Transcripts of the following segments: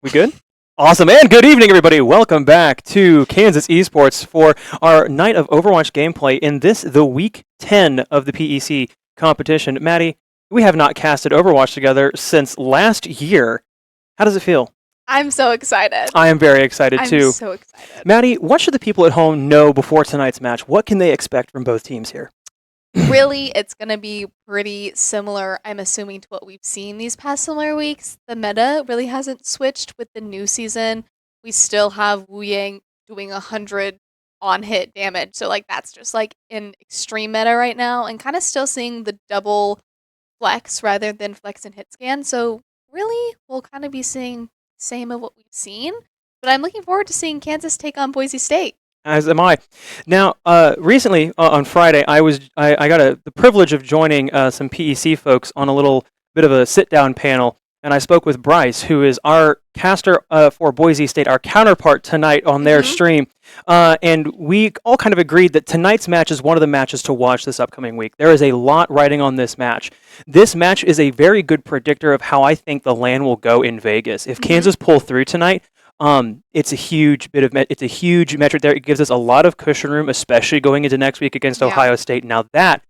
We good? Awesome, and good evening, everybody. Welcome back to Kansas Esports for our night of Overwatch gameplay in the week 10 of the PEC competition. Maddie, we have not casted Overwatch together since last year. How does it feel? I'm so excited. I am very excited, too. I'm so excited. Maddie, what should the people at home know before tonight's match? What can they expect from both teams here? Really, it's going to be pretty similar, I'm assuming, to what we've seen these past similar weeks. The meta really hasn't switched with the new season. We still have Wu Yang doing 100 on-hit damage. So, that's just, an extreme meta right now. And kind of still seeing the double flex rather than flex and hit scan. So, really, we'll kind of be seeing same of what we've seen. But I'm looking forward to seeing Kansas take on Boise State. As am I. Now, recently on Friday, I got the privilege of joining some PEC folks on a little bit of a sit-down panel, and I spoke with Bryce, who is our caster for Boise State, our counterpart tonight on their stream, and we all kind of agreed that tonight's match is one of the matches to watch this upcoming week. There is a lot riding on this match. This match is a very good predictor of how I think the LAN will go in Vegas. If Kansas pull through tonight, it's a huge metric there. It gives us a lot of cushion room, especially going into next week against Ohio State. Now that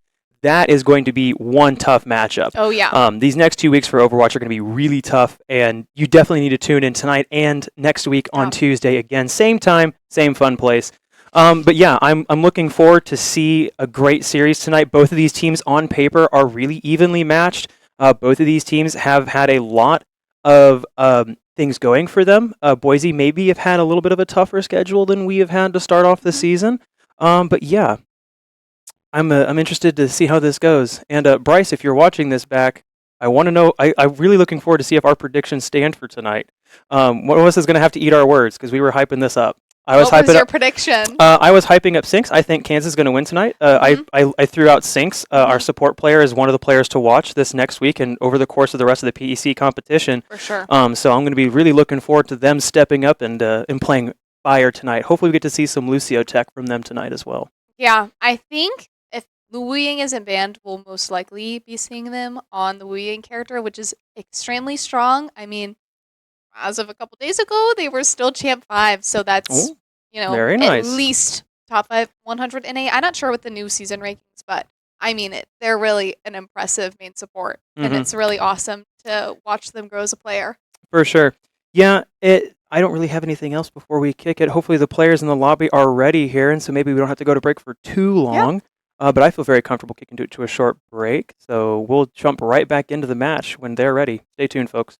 is going to be one tough matchup. Oh yeah. These next 2 weeks for Overwatch are going to be really tough, and you definitely need to tune in tonight and next week on Tuesday again, same time, same fun place. But yeah, I'm looking forward to see a great series tonight. Both of these teams on paper are really evenly matched. Both of these teams have had a lot of things going for them. Boise maybe have had a little bit of a tougher schedule than we have had to start off the season. But yeah, I'm interested to see how this goes. And Bryce, if you're watching this back, I want to know. I'm really looking forward to see if our predictions stand for tonight. One of us is going to have to eat our words because we were hyping this up. What was your prediction? I was hyping up Sinks. I think Kansas is going to win tonight. I threw out Sinks. Our support player is one of the players to watch this next week and over the course of the rest of the PEC competition. For sure. So I'm going to be really looking forward to them stepping up and playing fire tonight. Hopefully we get to see some Lucio tech from them tonight as well. Yeah, I think if the Wu Yang isn't banned, we'll most likely be seeing them on the Wu Yang character, which is extremely strong. I mean, as of a couple days ago, they were still Champ 5, so that's, very nice. At least top 5 100 NA. I'm not sure with the new season rankings, but I mean, they're really an impressive main support, and it's really awesome to watch them grow as a player. For sure. Yeah, I don't really have anything else before we kick it. Hopefully the players in the lobby are ready here, and so maybe we don't have to go to break for too long. Yeah. But I feel very comfortable kicking to a short break, so we'll jump right back into the match when they're ready. Stay tuned, folks.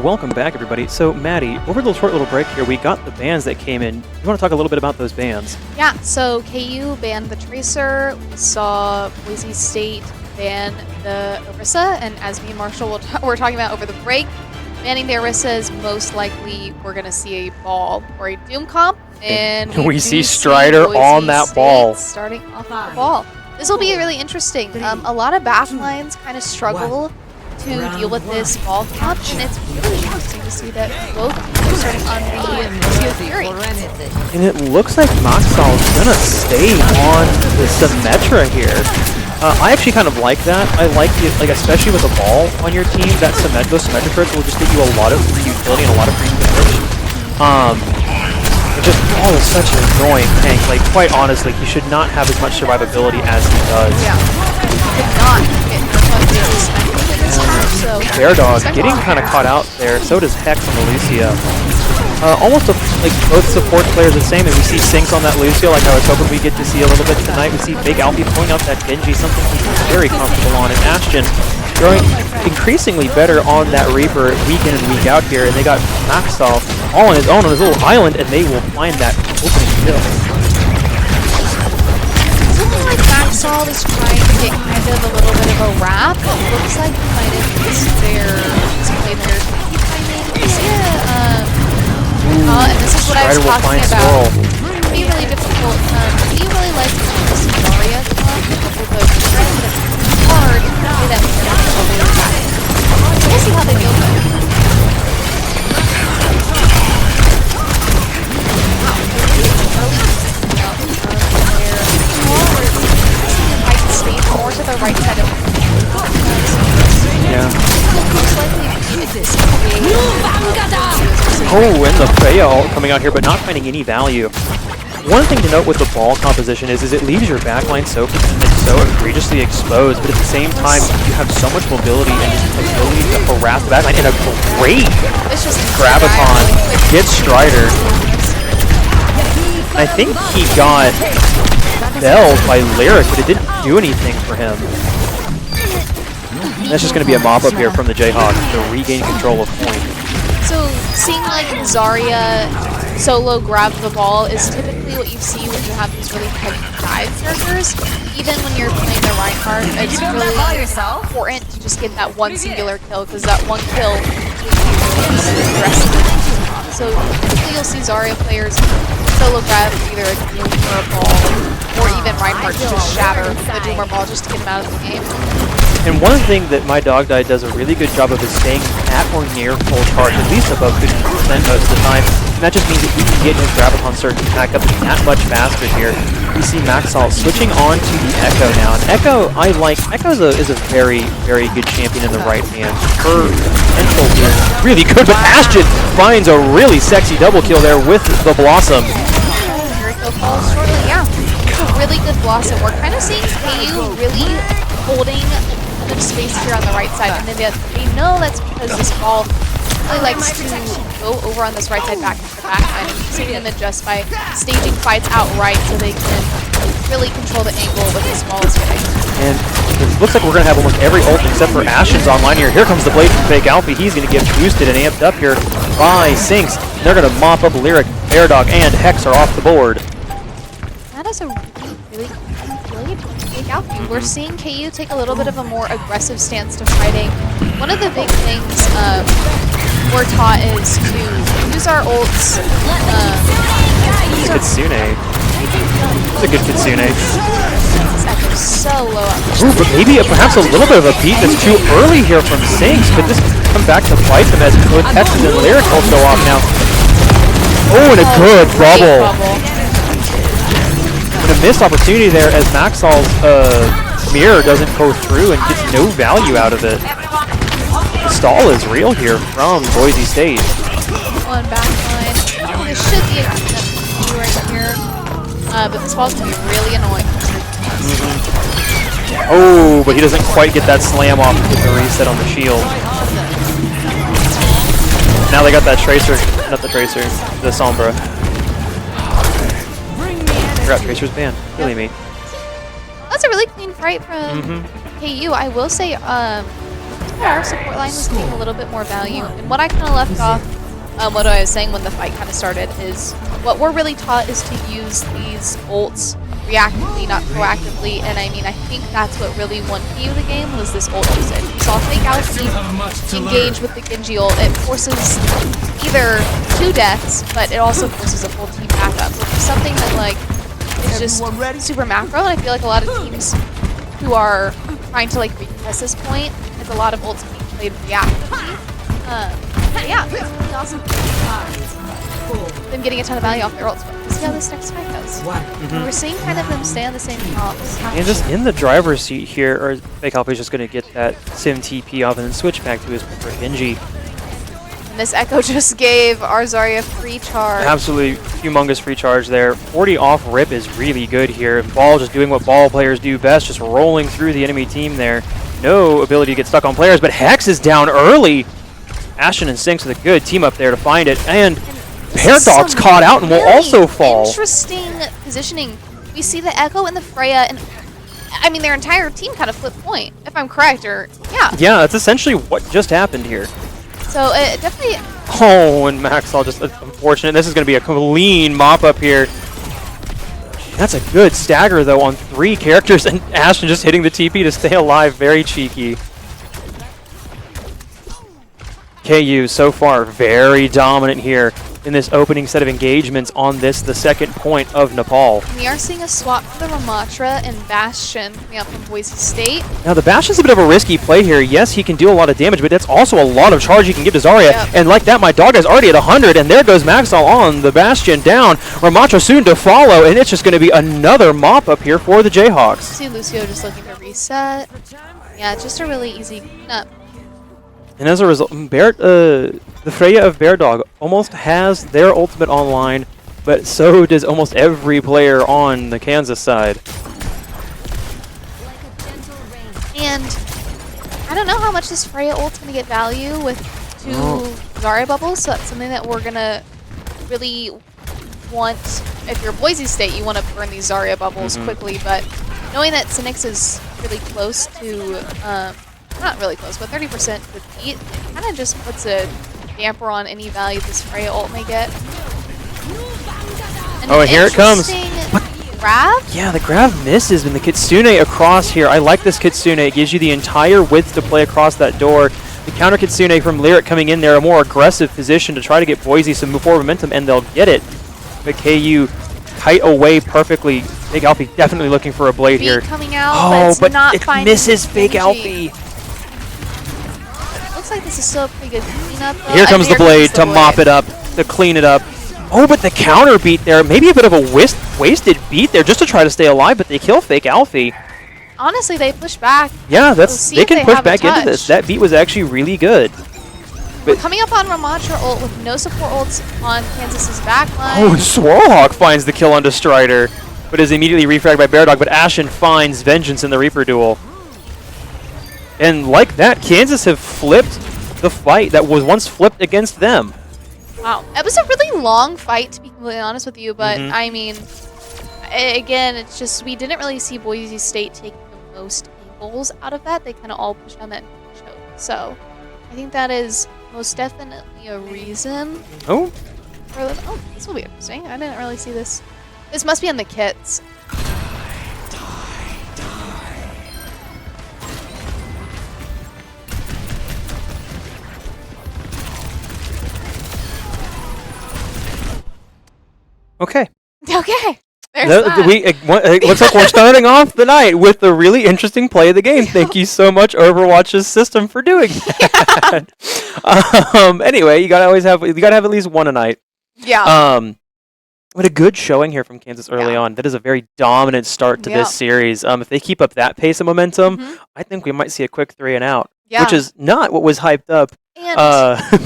Welcome back, everybody. So, Maddie, over the short little break here, we got the bans that came in. You want to talk a little bit about those bans? Yeah, so KU banned the Tracer. We saw Boise State ban the Orisa, and as me and Marshall were talking about over the break, banning the Orisa is most likely we're going to see a ball or a Doom comp, and we see Strider on that ball. Starting off the ball. This will be really interesting. A lot of back lines kind of struggle to to deal with this ball comp, and it's really interesting to see that both are starting on the Lucio Fury. And it looks like Maxal is gonna stay on the Symmetra here. I actually kind of like that. I like it, like especially with a ball on your team, that those Symmetra turrets will just get you a lot of free utility and a lot of free damage. It just Ball is such an annoying tank. Like quite honestly, he should not have as much survivability as he does. Yeah, he did not get much Symmetra in this match, so Bear Dog getting kind of caught out there. So does Hex on the Lucio. Almost like both support players the same, and we see Sinks on that Lucio like I was hoping we get to see a little bit tonight. We see Big Alfie pulling out that Genji, something he's very comfortable on, and Ashton growing increasingly better on that Reaper week in and week out here, and they got Maxal all on his own on his little island, and they will find that opening kill. It looks like Maxal is trying to get kind of a little bit of a wrap. It looks like he might have missed their display there. And this is what I was talking about. It can be really difficult. He really likes to see Daria come with a trend, but it's hard to play that so we'll see how they go though. More to the right side of Oh, and the fail coming out here, but not finding any value. One thing to note with the ball composition is it leaves your backline so egregiously exposed, but at the same time, you have so much mobility and just ability to harass the backline. And a great Graviton gets Strider. I think he got belled by Lyric, but it didn't do anything for him. That's just going to be a mop-up here from the Jayhawk to regain control of point. So, seeing like Zarya solo grab the ball is typically what you see when you have these really heavy dive characters. Even when you're playing the Reinhardt, it's really important to just get that one singular kill, because that one kill is the rest of the team. So, typically you'll see Zarya players solo grab either a Doom or a ball, or even Reinhardt to just shatter the Doom or ball just to get him out of the game. And one thing that my Dogdie does a really good job of is staying at or near full charge, at least above 50% most of the time. And that just means that we can get his Graviton surge back up that much faster here. We see Maxal switching on to the Echo now. And Echo, I like. Echo is a very, very good champion in the right hand. Her potential is really good, but Ashton finds a really sexy double kill there with the Blossom. Jericho falls shortly, yeah. It's a really good Blossom. We're kind of seeing KU really holding the space here on the right side, and then they know that's because this ball really likes to go over on this right side back to the back line, and seeing them adjust by staging fights outright so they can really control the angle with this ball is hitting. And it looks like we're going to have almost every ult except for Ashton's online here. Here comes the blade from Fake Alfie. He's going to get boosted and amped up here by Sinks. They're going to mop up Lyric, Bear Dog, and Hex are off the board. That is a really good Fake Alfie. We're seeing KU take a little bit of a more aggressive stance to fighting. One of the big things we're taught is to use our ults. Kitsune. It's a good Kitsune. So low up. Ooh, but maybe perhaps a little bit of a beat that's too early here from Sinks. Could this come back to bite them as both Texas and Lyric also off now? Oh, and a good bubble. And a missed opportunity there as Maxal's mirror doesn't go through and gets no value out of it. The stall is real here from Boise State. One backline. This should be a good right here. But this ball's going to be really annoying. Oh, but he doesn't quite get that slam off with the reset on the shield. Now they got that Tracer, not the Tracer, the Sombra. I forgot Tracer's banned. Really me. That's a really clean fight from KU. I will say our support line was getting a little bit more value. And what I kind of left off, what I was saying when the fight kind of started, is what we're really taught is to use these ults reactively, not proactively. And I mean, I think that's what really won KU the game, was this ult usage. We saw Fake Alfie engage with the Genji ult. It forces either 2 deaths, but it also forces a full team backup, which is something that like is just super macro. And I feel like a lot of teams who are trying to like retest this point, it's a lot of ults being played reactively. Yeah, it's really awesome. Them getting a ton of value off their ults, but we'll see how this next fight goes. We're seeing kind of them stay on the same comps. And just in the driver's seat here, or Fake Alpha is just going to get that Sim TP off and then switch back to his preferred Genji. And this Echo just gave our Zarya free charge. Absolutely humongous free charge there. 40 off rip is really good here. Ball just doing what ball players do best, just rolling through the enemy team there. No ability to get stuck on players, but Hex is down early. Ashen and Sinks with a good team up there to find it, and Bear Dog's caught out and will also fall. Interesting positioning. We see the Echo and the Freya, and I mean their entire team kind of flipped point, if I'm correct, or yeah. Yeah, that's essentially what just happened here. So it definitely. Oh, and Maxall just unfortunate. This is going to be a clean mop up here. That's a good stagger though on 3 characters, and Ashen just hitting the TP to stay alive. Very cheeky. KU so far very dominant here in this opening set of engagements on this, the second point of Nepal. We are seeing a swap for the Ramatra and Bastion coming out from Boise State. Now the Bastion's a bit of a risky play here. Yes, he can do a lot of damage, but that's also a lot of charge he can give to Zarya. Yep. And like that, my dog is already at 100, and there goes Maxall on the Bastion down. Ramatra soon to follow, and it's just going to be another mop up here for the Jayhawks. See Lucio just looking to reset. Yeah, just a really easy cleanup. And as a result, the Freya of Bear Dog almost has their ultimate online, but so does almost every player on the Kansas side. And I don't know how much this Freya ult's going to get value with 2 Zarya bubbles, so that's something that we're going to really want. If you're Boise State, you want to burn these Zarya bubbles quickly, but knowing that Sinix is really close to... not really close, but 30% defeat, it kind of just puts a damper on any value this Freya ult may get. And here it comes. Grab? Yeah, the grab misses when the Kitsune across here. I like this Kitsune. It gives you the entire width to play across that door. The counter Kitsune from Lyric coming in there, a more aggressive position to try to get Boise some forward momentum, and they'll get it. But KU kite away perfectly. Fake Alfie definitely looking for a blade here. Coming out, but it misses Fake Alfie. Looks like this is still a pretty good cleanup. Here comes the blade to mop it up, to clean it up. Oh, but the counter beat there. Maybe a bit of a wasted beat there just to try to stay alive, but they kill Fake Alfie. Honestly, they push back. Yeah, they can push back into this. That beat was actually really good. But coming up on Ramatra ult with no support ults on Kansas's backline. Oh, and Swirlhawk finds the kill onto Strider, but is immediately refragged by Bear Dog, but Ashen finds Vengeance in the Reaper duel. And like that, Kansas have flipped the fight that was once flipped against them. Wow. It was a really long fight, to be completely honest with you, but I mean, again, it's just we didn't really see Boise State take the most angles out of that. They kind of all pushed on that choke. So I think that is most definitely a reason. Oh, this will be interesting. I didn't really see this. This must be on the kits. okay. Okay. There's that. It looks like we're starting off the night with a really interesting play of the game. Thank you so much, Overwatch's system, for doing that. Anyway, you gotta have at least one a night. Yeah. What a good showing here from Kansas early on. That is a very dominant start to this series. If they keep up that pace of momentum, I think we might see a quick 3 and out, which is not what was hyped up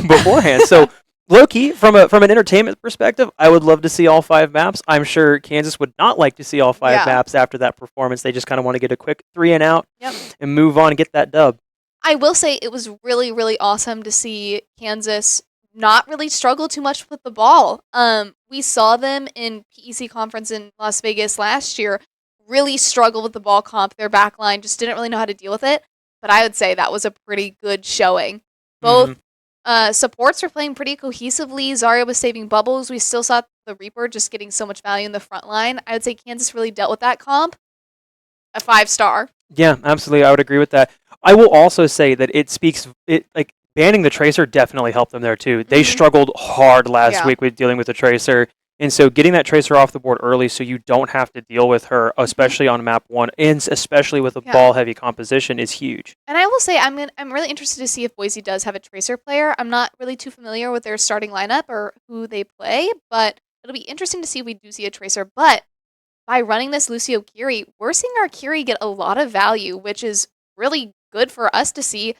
beforehand. So. Low-key, from an entertainment perspective, I would love to see all 5 maps. I'm sure Kansas would not like to see all 5 maps after that performance. They just kind of want to get a quick 3 and out and move on and get that dub. I will say it was really, really awesome to see Kansas not really struggle too much with the ball. We saw them in PEC conference in Las Vegas last year really struggle with the ball comp. Their backline just didn't really know how to deal with it. But I would say that was a pretty good showing. Both supports were playing pretty cohesively. Zarya was saving bubbles. We still saw the Reaper just getting so much value in the front line. I would say Kansas really dealt with that comp. A 5-star. Yeah, absolutely. I would agree with that. I will also say that like banning the Tracer definitely helped them there too. They struggled hard last week with dealing with the Tracer And so getting that Tracer off the board early so you don't have to deal with her, especially on map 1, and especially with a ball-heavy composition, is huge. And I will say I'm really interested to see if Boise does have a Tracer player. I'm not really too familiar with their starting lineup or who they play, but it'll be interesting to see if we do see a Tracer. But by running this Lucio Kiri, we're seeing our Kiri get a lot of value, which is really good for us to see.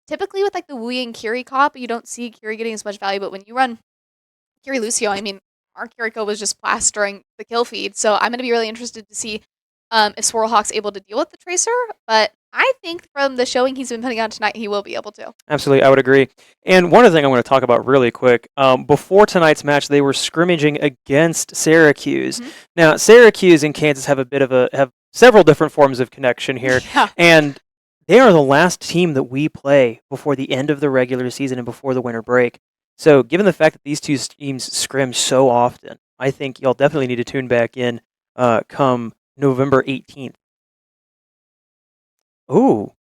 Typically with like the Wu Ying Kiri comp, you don't see Kiri getting as much value, but when you run Kiri Lucio, I mean, our Kiriko was just plastering the kill feed, so I'm going to be really interested to see if Swirlhawk's able to deal with the Tracer, but I think from the showing he's been putting on tonight, he will be able to. Absolutely, I would agree. And one other thing I want to talk about really quick, before tonight's match, they were scrimmaging against Syracuse. Mhm. Now, Syracuse and Kansas have several different forms of connection here, and they are the last team that we play before the end of the regular season and before the winter break. So given the fact that these two teams scrim so often, I think y'all definitely need to tune back in come November 18th. Ooh.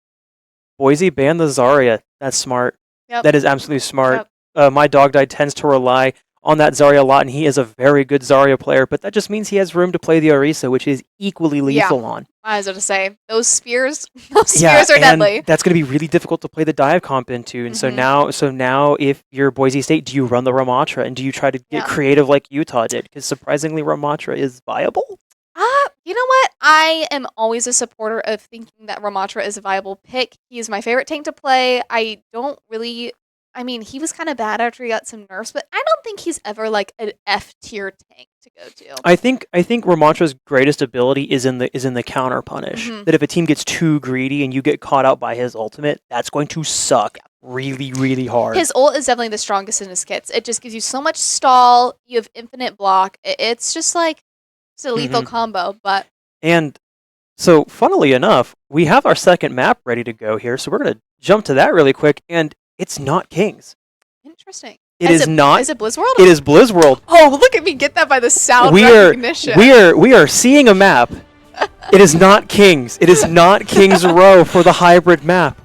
Boise banned the Zarya. That's smart. Yep. That is absolutely smart. Yep. My dog died tends to rely on that Zarya a lot, and he is a very good Zarya player, but that just means he has room to play the Orisa, which is equally lethal on. I was going to say, those spears are deadly. That's going to be really difficult to play the dive comp into. And so now if you're Boise State, do you run the Ramatra and do you try to get creative like Utah did? Because surprisingly, Ramatra is viable. You know what? I am always a supporter of thinking that Ramatra is a viable pick. He is my favorite tank to play. I mean, he was kind of bad after he got some nerfs, but I don't think he's ever like an F tier tank to go to. I think Ramatra's greatest ability is in the counter punish. That if a team gets too greedy and you get caught out by his ultimate, that's going to suck really, really hard. His ult is definitely the strongest in his kits. It just gives you so much stall. You have infinite block. It's just like it's a lethal combo. And so, funnily enough, we have our second map ready to go here, so we're going to jump to that really quick, and it's not Kings. Interesting. Is not. Is it Blizzworld? It is Blizzworld. Oh, look at me get that by the sound recognition. We are seeing a map. It is not Kings. It is not Kings Row for the hybrid map.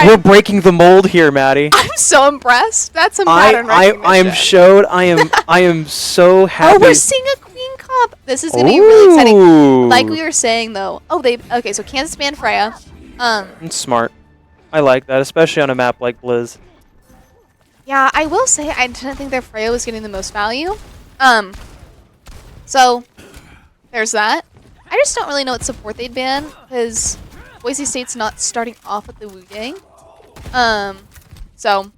We're breaking the mold here, Maddie. I'm so impressed. That's a pattern recognition. I am so happy. Oh, we're seeing a Queen comp. This is going to be really exciting. Like we were saying, though. Okay, so Kansas banned Freya. It's smart. I like that, especially on a map like Blizz. Yeah, I will say I didn't think that Freya was getting the most value. So there's that. I just don't really know what support they'd ban because Boise State's not starting off with the Wu Yang. So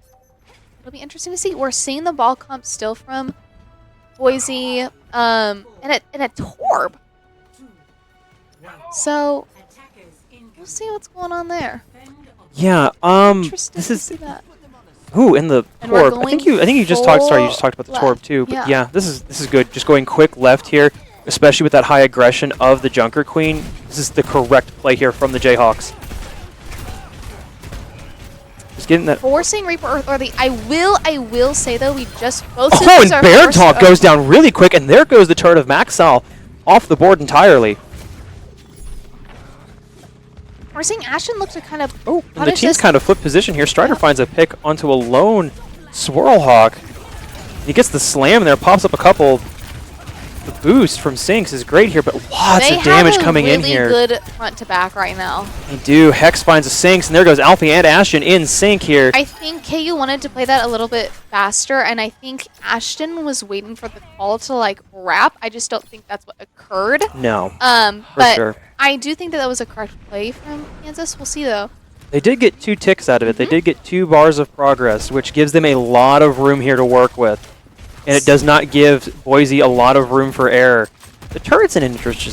it'll be interesting to see. We're seeing the ball comp still from Boise, and a Torb. So we'll see what's going on there. Yeah. Interesting this is. To see that. Ooh, in the Torb. I think you just talked. Sorry, you just talked about the Torb too. But yeah, this is good. Just going quick left here, especially with that high aggression of the Junker Queen. This is the correct play here from the Jayhawks. Just getting that. Forcing Reaper or the I will say though we just both. Oh, and Bear Talk goes down really quick, and there goes the turret of Maxal off the board entirely. We're seeing Ashton look to kind of. Oh, and the team's kind of flipped position here. Strider finds a pick onto a lone Swirlhawk. He gets the slam there, pops up a couple. The boost from Sinks is great here, but lots of damage coming in here. They have a really good front to back right now. They do. Hex finds a Sinks, and there goes Alfie and Ashton in sync here. I think KU wanted to play that a little bit faster, and I think Ashton was waiting for the call to like wrap. I just don't think that's what occurred. No. But sure. I do think that was a correct play from Kansas. We'll see though. They did get 2 ticks out of it. They did get 2 bars of progress, which gives them a lot of room here to work with. And it does not give Boise a lot of room for error. The turret's in an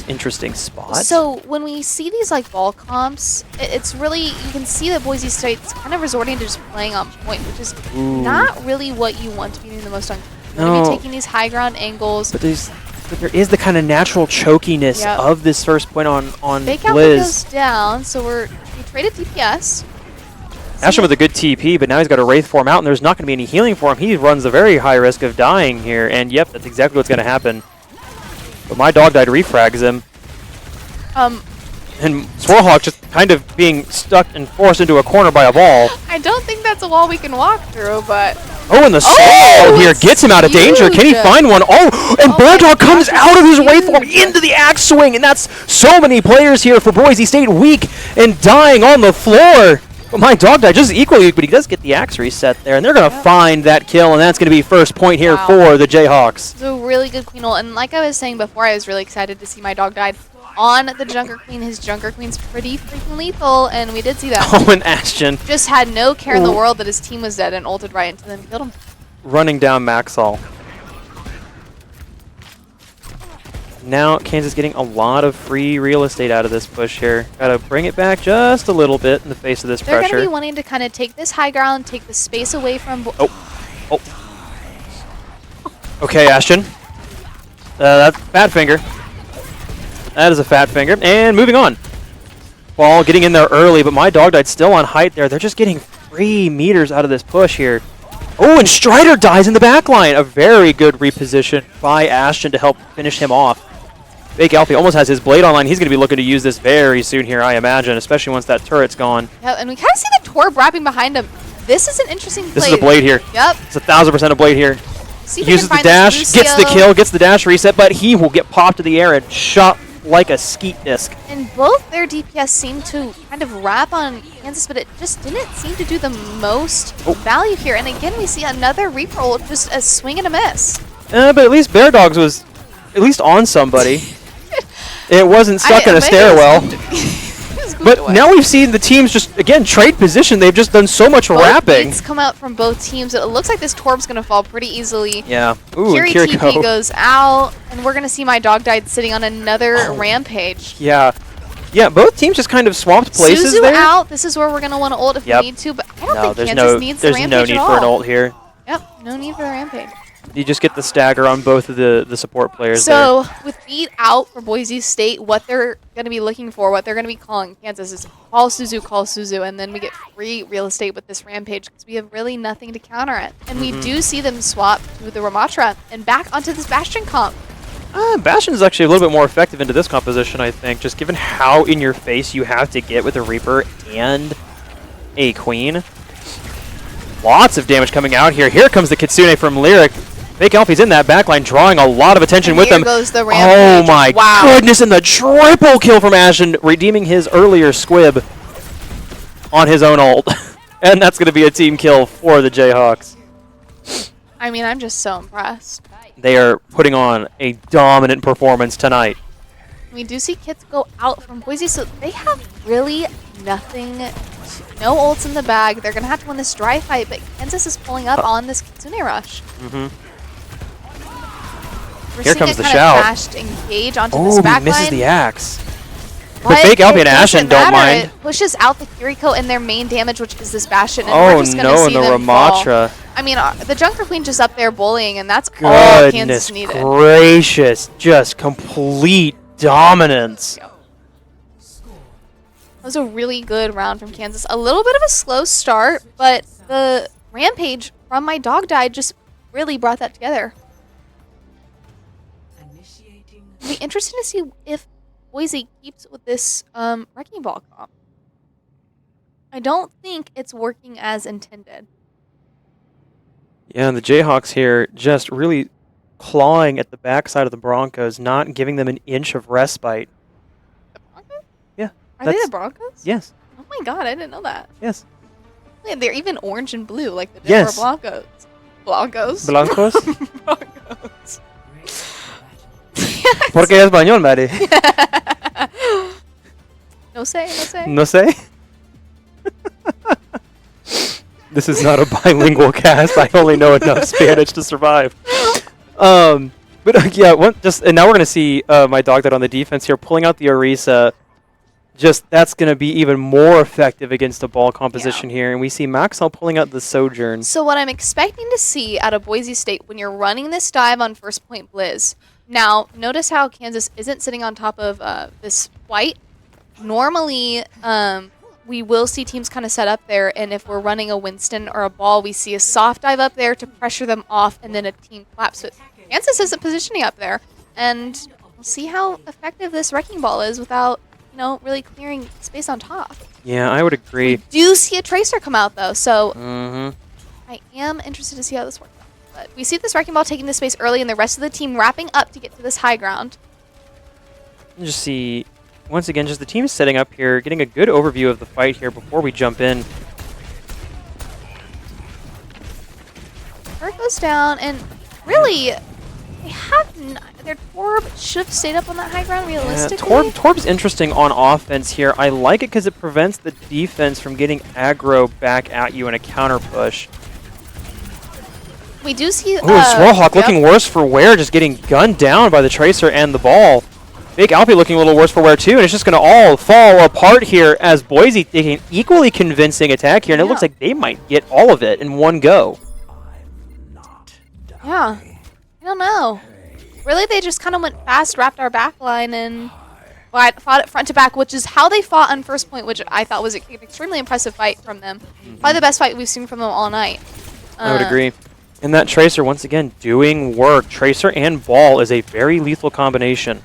interesting spot. So when we see these like ball comps, it's really, you can see that Boise State's kind of resorting to just playing on point, which is not really what you want to be doing the most on. You want to be taking these high ground angles. But there is the kind of natural chokiness of this first point on Fake Blizz. Alpha goes down, so we traded DPS. Ashton with a good TP, but now he's got a Wraith form out, and there's not going to be any healing for him. He runs a very high risk of dying here, and yep, that's exactly what's going to happen. But my dog died refrags him. And Swirlhawk just kind of being stuck and forced into a corner by a ball. I don't think that's a wall we can walk through, but Oh, and the solo here gets him out of danger. Can he find one? Oh, and Bear Dog comes out of his waveform into the axe swing, and that's so many players here for Boise State, weak and dying on the floor. But my Dog died just equally weak, but he does get the axe reset there, and they're going to find that kill, and that's going to be first point here for the Jayhawks. It's a really good Queen ult, and like I was saying before, I was really excited to see my Dog died on the Junker Queen. His Junker Queen's pretty freaking lethal, and we did see that. Oh, and Ashton just had no care in the world that his team was dead and ulted right into them and killed him. Running down Maxall. Now Kansas getting a lot of free real estate out of this push here. Gotta bring it back just a little bit in the face of this pressure. They're gonna be wanting to kind of take this high ground, take the space away from... Oh. Okay, Ashton. That's fat finger. That is a fat finger. And moving on. Ball getting in there early, but my Dog died still on height there. They're just getting 3 meters out of this push here. Oh, and Strider dies in the back line. A very good reposition by Ashton to help finish him off. Fake Alfie almost has his blade online. He's going to be looking to use this very soon here, I imagine, especially once that turret's gone. Yeah, and we kind of see the Torb wrapping behind him. This is an interesting play. This is a blade here. Yep. It's 1,000% a blade here. Uses the dash, gets the kill, gets the dash reset, but he will get popped to the air and shot like a skeet disc. And both their DPS seem to kind of wrap on Kansas, but it just didn't seem to do the most value here. And again, we see another Reaper ult, just a swing and a miss. But at least Bear Dogs was at least on somebody. It wasn't stuck in a stairwell. But now we've seen the teams just, again, trade position. They've just done so much wrapping. Both come out from both teams. It looks like this Torb's going to fall pretty easily. Yeah. Ooh, Kiri TP goes out, and we're going to see my Dog died sitting on another rampage. Yeah. Yeah, both teams just kind of swapped places Suzu there. out. This is where we're going to want to ult if we need to, but I don't think Kansas needs the rampage There's no need for an ult here. Yep, no need for a rampage. You just get the stagger on both of the support players there. So, with beat out for Boise State, what they're going to be looking for, what they're going to be calling Kansas is call Suzu, and then we get free real estate with this rampage because we have really nothing to counter it. And we do see them swap to the Ramatra and back onto this Bastion comp. Bastion is actually a little bit more effective into this composition, I think, just given how in your face you have to get with a Reaper and a Queen. Lots of damage coming out here. Here comes the Kitsune from Lyric. Fake Alfie's in that backline, drawing a lot of attention with him. Goes the oh my goodness, and the triple kill from Ashton, redeeming his earlier squib on his own ult. And that's going to be a team kill for the Jayhawks. I mean, I'm just so impressed. They are putting on a dominant performance tonight. We do see Kits go out from Boise, so they have really nothing, no ults in the bag. They're going to have to win this dry fight, but Kansas is pulling up on this Kitsune rush. Here comes the shout. Fast engage onto this back he misses line. the axe. But Fake Alfie and Ashton don't mind. It pushes out the Kiriko and their main damage, which is this Bastion. And oh we're just gonna no, see and the them Ramatra. Fall. I mean, the Junker Queen just up there bullying, and that's all Kansas needed. Goodness gracious, just complete dominance. That was a really good round from Kansas. A little bit of a slow start, but the rampage from my Dog died just really brought that together. It'll be interesting to see if Boise keeps with this Wrecking Ball comp. I don't think it's working as intended. Yeah, and the Jayhawks here just really clawing at the backside of the Broncos, not giving them an inch of respite. The Broncos? Yeah. Are they the Broncos? Yes. Oh my god, I didn't know that. Yes. Yeah, they're even orange and blue, like the Denver Broncos. Blancos? Blancos? Broncos. ¿Por qué español, Mary? No sé, no sé. No sé? This is not a bilingual cast. I only know enough Spanish to survive. And now we're gonna see my Dog that on the defense here, pulling out the Orisa. Just that's gonna be even more effective against the ball composition here, and we see Maxall pulling out the Sojourn. So what I'm expecting to see out of Boise State when you're running this dive on first point Blizz. Now notice how Kansas isn't sitting on top of this white. Normally, we will see teams kind of set up there, and if we're running a Winston or a ball, we see a soft dive up there to pressure them off, and then a team collapse. But Kansas isn't positioning up there, and we'll see how effective this Wrecking Ball is without, really clearing space on top. Yeah, I would agree. We do see a Tracer come out, though, so I am interested to see how this works out. But we see this Wrecking Ball taking the space early and the rest of the team wrapping up to get to this high ground. You just see, once again, just the team setting up here, getting a good overview of the fight here before we jump in. Turret goes down, and really, they have their Torb should have stayed up on that high ground realistically. Yeah, Torb's interesting on offense here. I like it because it prevents the defense from getting aggro back at you in a counter push. We do see. Ooh, Swirlhawk looking worse for wear, just getting gunned down by the Tracer and the ball. Fake Alfie looking a little worse for wear too, and it's just going to all fall apart here as Boise taking an equally convincing attack here, and it looks like they might get all of it in one go. Yeah, I don't know. Really, they just kind of went fast, wrapped our back line, and fought it front to back, which is how they fought on first point, which I thought was an extremely impressive fight from them. Probably the best fight we've seen from them all night. I would agree. And that Tracer, once again, doing work. Tracer and ball is a very lethal combination.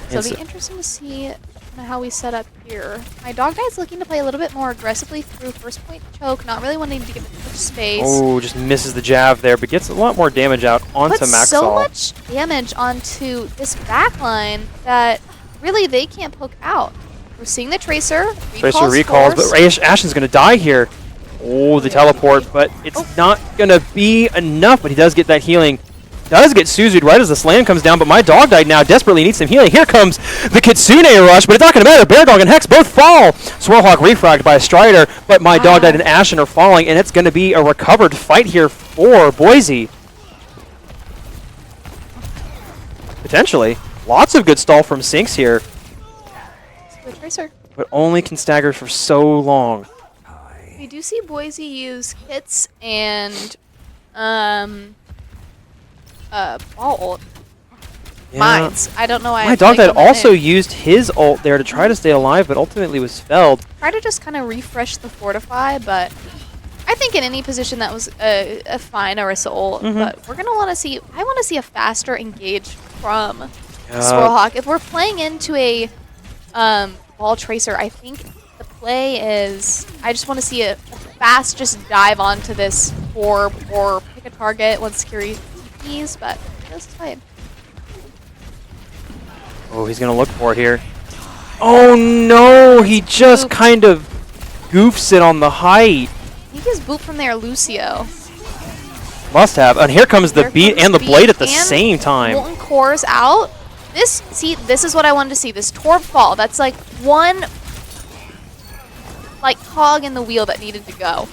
So it'll be interesting to see how we set up here. My dog guy's looking to play a little bit more aggressively through first point choke, not really wanting to give it much space. Oh, just misses the jab there, but gets a lot more damage out onto Puts Maxall. so much damage onto this back line that really they can't poke out. We're seeing the Tracer. Tracer recalls, but Ashen's going to die here. Oh, the teleport, but it's not going to be enough, but he does get that healing. Does get Suzu'd right as the slam comes down, but my dog died now, desperately needs some healing. Here comes the Kitsune rush, but it's not going to matter. Bear Dog and Hex both fall. Swirlhawk refragged by a Strider, but my dog died and Ashen are falling, and it's going to be a recovered fight here for Boise. Potentially. Lots of good stall from Sinks here. Tracer. But only can stagger for so long. We do see Boise use kits and ball ult. Yeah. Mines. I don't know why. My dog that also used his ult there to try to stay alive, but ultimately was felled. Try to just kind of refresh the fortify, but I think in any position that was a fine Orisa ult. But we're gonna want to see. I want to see a faster engage from Swirlhawk. If we're playing into a ball tracer, I think the play is. I just want to see a fast just dive onto this orb or pick a target once security. But that's fine. Oh, he's going to look for it here. Oh, no! He just kind of goofs it on the height. I think he's booped from there, Lucio. Must have. And here comes the beat and the blade at the same time. Molten Core's out. This is what I wanted to see. This Torb fall. That's like one cog in the wheel that needed to go.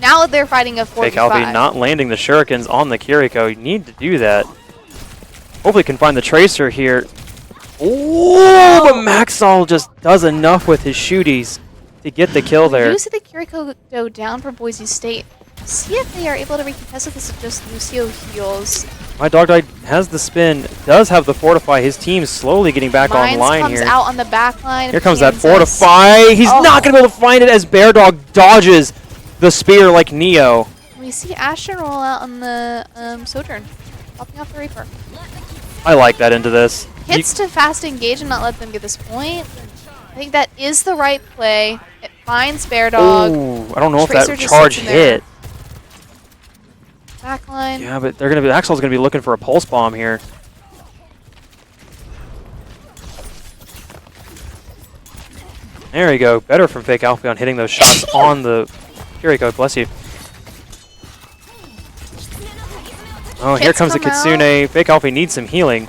Now they're fighting a 4v5. Fake Alfie not landing the shurikens on the Kiriko. You need to do that. Hopefully can find the Tracer here. Oh, but Maxall just does enough with his shooties to get the kill there. You see the Kiriko go down for Boise State. See if they are able to recontest with this if just Lucio heals. My dog has the spin, does have the fortify. His team's slowly getting back online comes here. Out on the back line. Here comes that fortify. He's not going to be able to find it as Bear Dog dodges the spear like Neo. We see Ashen roll out on the Sojourn, popping off the Reaper. I like that into this. Hits to fast engage and not let them get this point. I think that is the right play. It finds Bear Dog. Ooh, I don't know Tracer if that charge hit. Backline. Yeah, but they're gonna be. Axel's gonna be looking for a pulse bomb here. There we go. Better from Fake Alfie on hitting those shots on the Kiriko. Bless you. Oh, here comes the Kitsune. Fake Alfie needs some healing.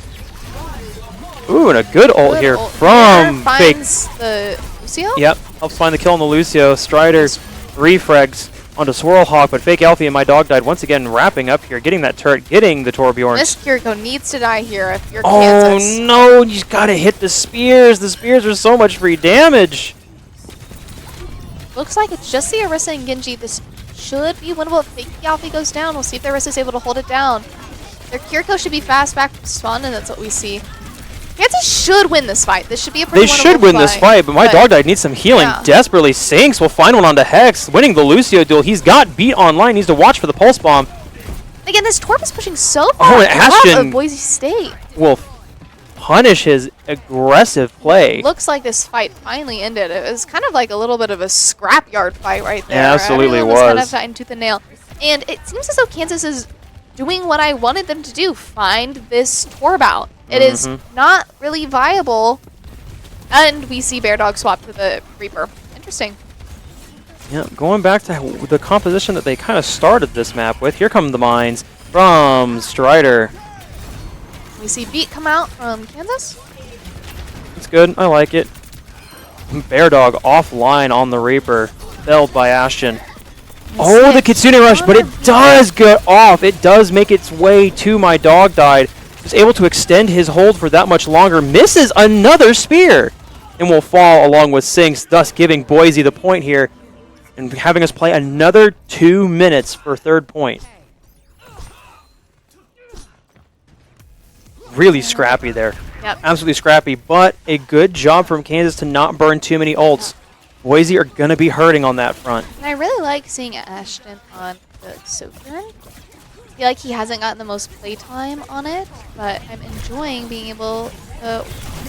Ooh, and a good ult here from Fake. The Lucio? Yep, helps find the kill on the Lucio. Strider refrags onto Swirlhawk, but Fake Alfie and my dog died once again, wrapping up here, getting that turret, getting the Torbjorn. This Kiriko needs to die here if you're Kansas. Oh no, you just gotta hit the spears. The spears are so much free damage. Looks like it's just the Orisa and Genji. This should be winnable if Fake Alfie goes down. We'll see if the Orisa is able to hold it down. Their Kiriko should be fast back from spawn, and that's what we see. Kansas should win this fight. This should be a pretty winnable fight. They should win this fight, but my dog died needs some healing desperately. Sinks will find one onto Hex, winning the Lucio duel. He's got beat online. Needs to watch for the pulse bomb. Again, this Torb is pushing so far and Ashen of Boise State. Will punish his aggressive play. Looks like this fight finally ended. It was kind of like a little bit of a scrapyard fight right there. Yeah, absolutely Everyone was kind of was. fighting tooth and nail. And it seems as though Kansas is doing what I wanted them to do, find this Torbout. It is not really viable. And we see Bear Dog swap for the Reaper. Interesting. Yeah, going back to the composition that they kind of started this map with. Here come the mines from Strider. We see Beat come out from Kansas. It's good. I like it. Bear Dog offline on the Reaper. Felled by Ashton. Oh, the Kitsune Rush, but it does get off. It does make its way to my dog died. Is able to extend his hold for that much longer. Misses another spear. And will fall along with Sinks, thus giving Boise the point here. And having us play another 2 minutes for third point. Really scrappy there. Yep. Absolutely scrappy, but a good job from Kansas to not burn too many ults. Boise are going to be hurting on that front. And I really like seeing Ashton on the Sojourn. I feel like he hasn't gotten the most playtime on it, but I'm enjoying being able to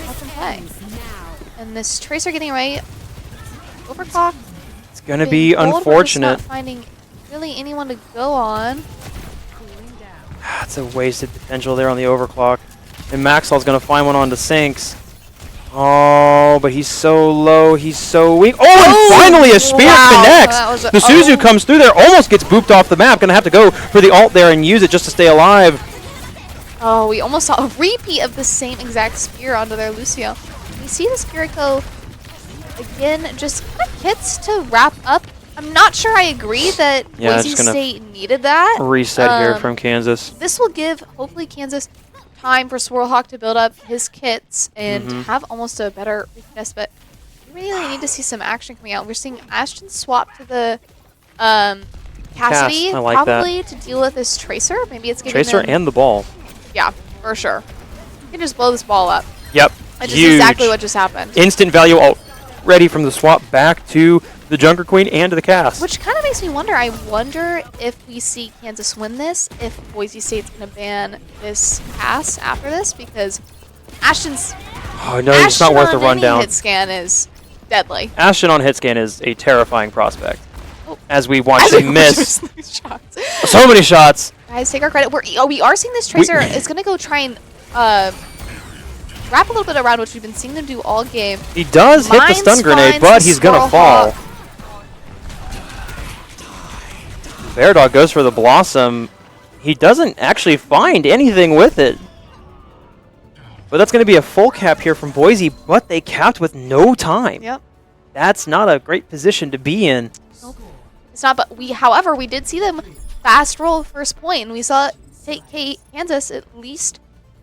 watch him play. And this Tracer getting right, overclock. It's going to be unfortunate. Not finding really anyone to go on. It's a wasted potential there on the overclock. And Maxwell's going to find one on the Sinks. Oh, but he's so low. He's so weak. Oh, and finally a spear connects. The Suzu comes through there, almost gets booped off the map. Going to have to go for the ult there and use it just to stay alive. Oh, we almost saw a repeat of the same exact spear onto their Lucio. We see the Spirit go again, just kind of kits to wrap up. I'm not sure I agree that Boise State needed that. Reset here from Kansas. This will give, hopefully, Kansas time for Swirlhawk to build up his kits and have almost a better weakness, but we really need to see some action coming out. We're seeing Ashton swap to the Cassidy, like probably to deal with this Tracer. Maybe it's giving Tracer them, and the ball. Yeah, for sure. You can just blow this ball up. Yep. Which is exactly what just happened. Instant value ult ready from the swap back to the Junker Queen and to the cast. Which kind of makes me wonder. I wonder if we see Kansas win this, if Boise State's going to ban this pass after this, because Ashton's... Oh, no, it's not worth the rundown. Hit scan is deadly. Ashton on hit scan is a terrifying prospect. As we watch him miss so many shots. Guys, take our credit. We are seeing this Tracer is going to go try and wrap a little bit around, which we've been seeing them do all game. He does hit the stun grenade, but he's going to fall. Bear Dog goes for the Blossom. He doesn't actually find anything with it. But that's going to be a full cap here from Boise, but they capped with no time. Yep. That's not a great position to be in. Nope. It's not, but however, we did see them fast roll first point, and we saw it take Kansas at least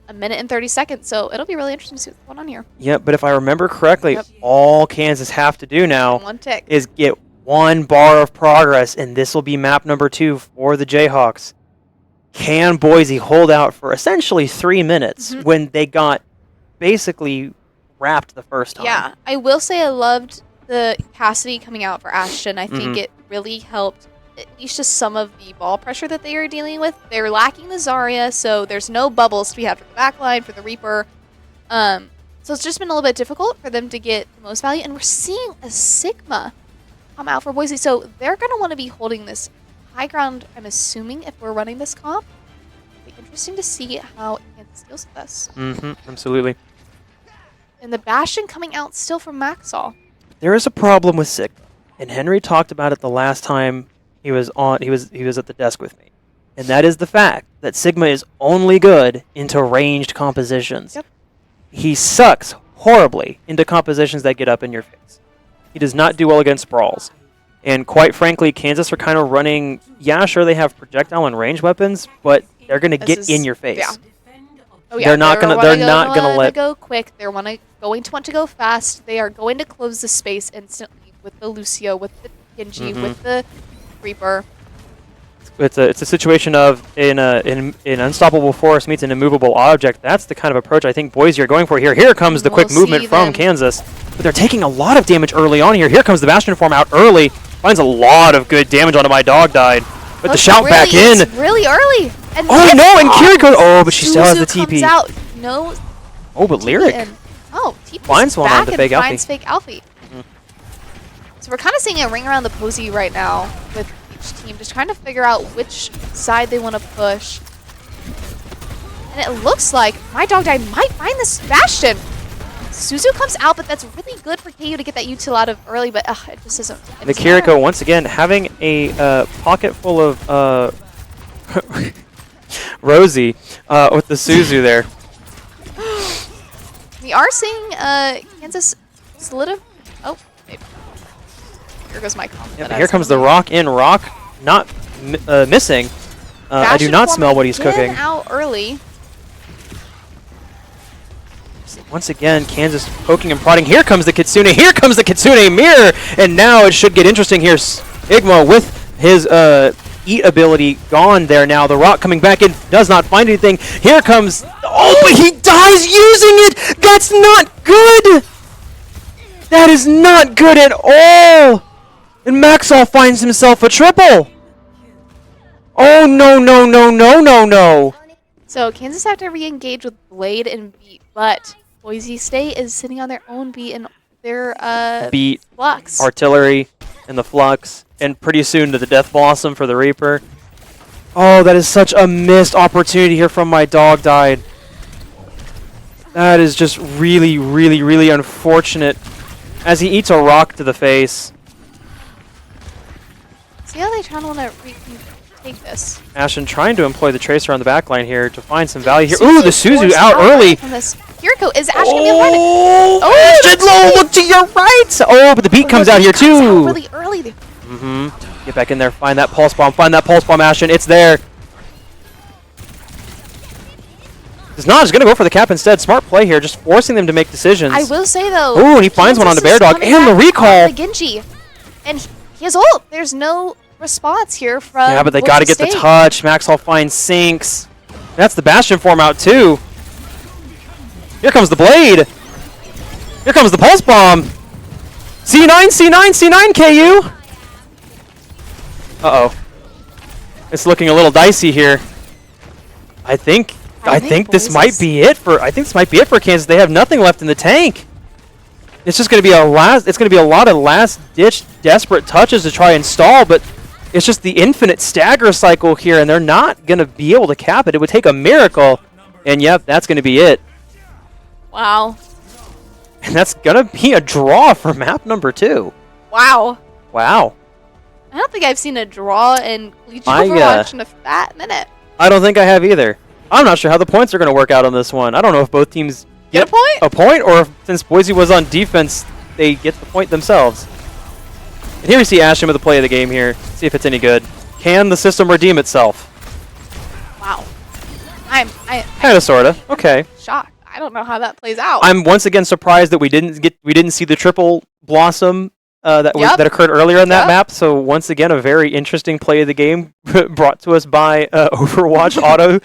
a minute and 30 seconds, so it'll be really interesting to see what's going on here. Yep, but if I remember correctly, all Kansas have to do now is get 1 bar of progress, and this will be map number 2 for the Jayhawks. Can Boise hold out for essentially 3 minutes when they got basically wrapped the first time? Yeah, I will say I loved the Cassidy coming out for Ashton. I think it really helped at least just some of the ball pressure that they are dealing with. They're lacking the Zarya, so there's no bubbles to be had for the backline, for the Reaper. So it's just been a little bit difficult for them to get the most value, and we're seeing a Sigma come out for Boise, so they're going to want to be holding this high ground, I'm assuming, if we're running this comp. It'll be interesting to see how Kansas deals with this. Absolutely. And the Bastion coming out still from Maxall. There is a problem with Sigma, and Henry talked about it the last time he was at the desk with me. And that is the fact that Sigma is only good into ranged compositions. Yep. He sucks horribly into compositions that get up in your face. He does not do well against sprawls. And quite frankly, Kansas are kind of running, yeah, sure, they have projectile and range weapons, but they're going to get in your face. Yeah. Oh, yeah. They're not going to let go quick. They're going to want to go fast. They are going to close the space instantly with the Lucio, with the Genji, with the Reaper. It's a situation of an unstoppable force meets an immovable object. That's the kind of approach I think Boise are going for here. Here comes the quick movement from Kansas. But they're taking a lot of damage early on here. Here comes the Bastion form out early. Finds a lot of good damage onto my dog died. But the shout back in. It's really early. And oh no, and Kiriko. Oh, but she still has the TP. Comes out. No Oh, but Lyric Oh, TP's finds one on back the fake and Alfie. finds fake Alfie. So we're kind of seeing a ring around the Boise right now with each team, just trying to figure out which side they want to push. And it looks like My Dog Died might find this Bastion. Suzu comes out, but that's really good for KU to get that util out of early, but it just isn't. The Kiriko, once again, having a pocket full of Rosie with the Suzu there. We are seeing Kansas solidify. Oh, wait. Here goes my comment. Yeah, here comes the Rock in. Rock not missing. I do not smell what he's cooking. Out early. Once again, Kansas poking and prodding. Here comes the Kitsune. Here comes the Kitsune mirror. And now it should get interesting here. Igma with his eat ability gone there now. The Rock coming back in. Does not find anything. Here comes... Oh, but he dies using it! That's not good! That is not good at all! And Maxall finds himself a triple! Oh, no, no, no, no, no, no! So Kansas have to re-engage with Blade and Beat, but Boise State is sitting on their own Beat and their Beat, Flux. Artillery, and the Flux, and pretty soon to the Death Blossom for the Reaper. Oh, that is such a missed opportunity here from My Dog Died. That is just really, really, really unfortunate as he eats a rock to the face. See how they try to want to take this. Ashen trying to employ the Tracer on the backline here to find some value here. Ooh, the Suzu forced out early. From this. Kiriko, is Ashen going to find it? Oh, Ashen low, look to your right. Oh, but the beat comes out here too. Out really early. Get back in there, find that pulse bomb, Ashen. It's there. It's not just going to go for the cap instead. Smart play here, just forcing them to make decisions. I will say though. Ooh, and he finds one on the Bear Dog and the recall. The Genji. And he has ult. There's no response here from Yeah, but they got to get the touch. Maxall finds sinks. That's the Bastion form out too. Here comes the Blade. Here comes the Pulse Bomb. C9, C9, C9, KU. Uh-oh. It's looking a little dicey here. I think this might be it for Kansas. They have nothing left in the tank. It's just going to be a lot of last-ditch desperate touches to try and stall, but it's just the infinite stagger cycle here, and they're not going to be able to cap it. It would take a miracle, and yep, that's going to be it. Wow. And that's going to be a draw for map number 2. Wow. Wow. I don't think I've seen a draw in Collegiate Overwatch in a fat minute. I don't think I have either. I'm not sure how the points are going to work out on this one. I don't know if both teams get a point, or if, since Boise was on defense, they get the point themselves. And here we see Ashen with the play of the game here. See if it's any good. Can the system redeem itself? Wow. I'm kind of, sorta. Okay. shocked. I don't know how that plays out. I'm once again surprised that we didn't see the triple blossom that occurred earlier on that map. So once again, a very interesting play of the game brought to us by Overwatch auto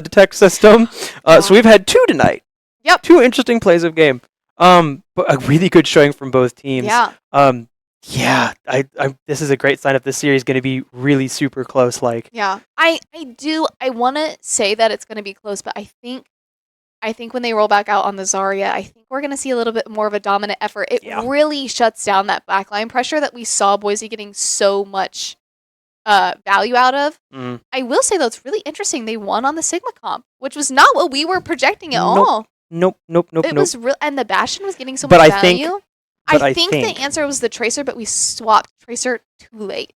detect system. So we've had 2 tonight. Yep. 2 interesting plays of game. But a really good showing from both teams. Yeah. Yeah. This is a great sign if this series is going to be really super close. Yeah. I want to say that it's going to be close, but I think when they roll back out on the Zarya, I think we're going to see a little bit more of a dominant effort. It really shuts down that backline pressure that we saw Boise getting so much value out of. I will say, though, it's really interesting. They won on the Sigma comp, which was not what we were projecting at all. Nope. It was real, and the Bastion was getting so much value. I think the answer was the Tracer, but we swapped Tracer too late.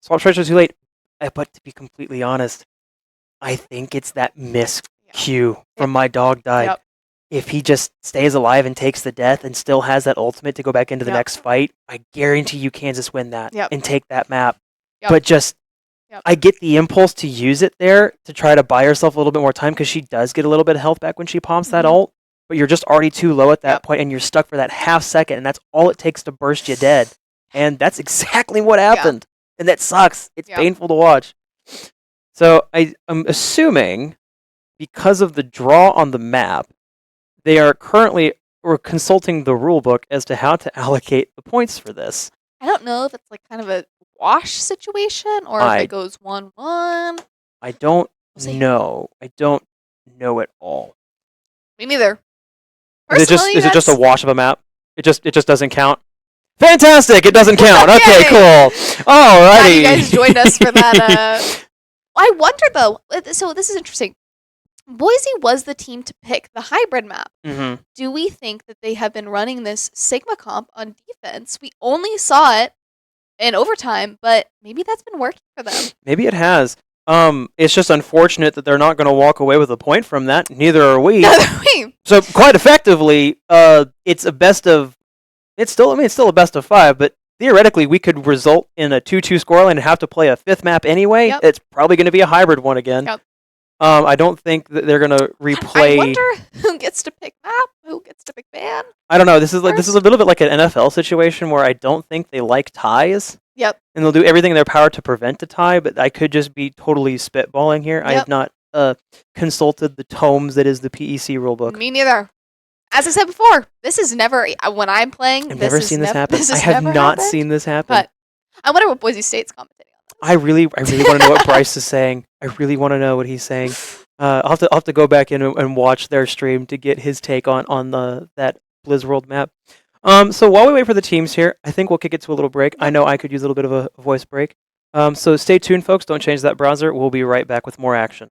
But to be completely honest, I think it's that miscue from My Dog Died. Yep. If he just stays alive and takes the death and still has that ultimate to go back into the next fight, I guarantee you Kansas win that and take that map. But I get the impulse to use it there to try to buy herself a little bit more time because she does get a little bit of health back when she pomps that ult. But you're just already too low at that point, and you're stuck for that half second, and that's all it takes to burst you dead. And that's exactly what happened. And that sucks. It's painful to watch. So I'm assuming because of the draw on the map, they are currently consulting the rule book as to how to allocate the points for this. I don't know if it's like kind of a wash situation or if it goes 1-1. I don't know. I don't know at all. Me neither. Personally, is it just a that's wash of a map? It just doesn't count. Fantastic! It doesn't count. Okay, Yay! cool. Glad Alrighty. you guys joined us for that. I wonder though. So this is interesting. Boise was the team to pick the hybrid map. Mhm. Do we think that they have been running this Sigma comp on defense? We only saw it in overtime, but maybe that's been working for them. Maybe it has. It's just unfortunate that they're not going to walk away with a point from that. Neither are we. Wait, So quite effectively, it's a best of. It's still, I mean, it's still a best of 5, but theoretically, we could result in a 2-2 scoreline and have to play a 5th map anyway. Yep. It's probably going to be a hybrid one again. Yep. I don't think that they're going to replay. I wonder who gets to pick map, who gets to pick ban. I don't know. This is a little bit like an NFL situation where I don't think they like ties. Yep. And they'll do everything in their power to prevent a tie, but I could just be totally spitballing here. I have not consulted the tomes that is the PEC rulebook. Me neither. As I said before, this is never when I'm playing. I've never seen this happen. I have not seen this happen. But I wonder what Boise State's commentating on this. I really want to know what Bryce is saying. I really want to know what he's saying. I'll have to go back in and watch their stream to get his take on that Blizzworld map. So while we wait for the teams here, I think we'll kick it to a little break. I know I could use a little bit of a voice break. So stay tuned, folks. Don't change that browser. We'll be right back with more action.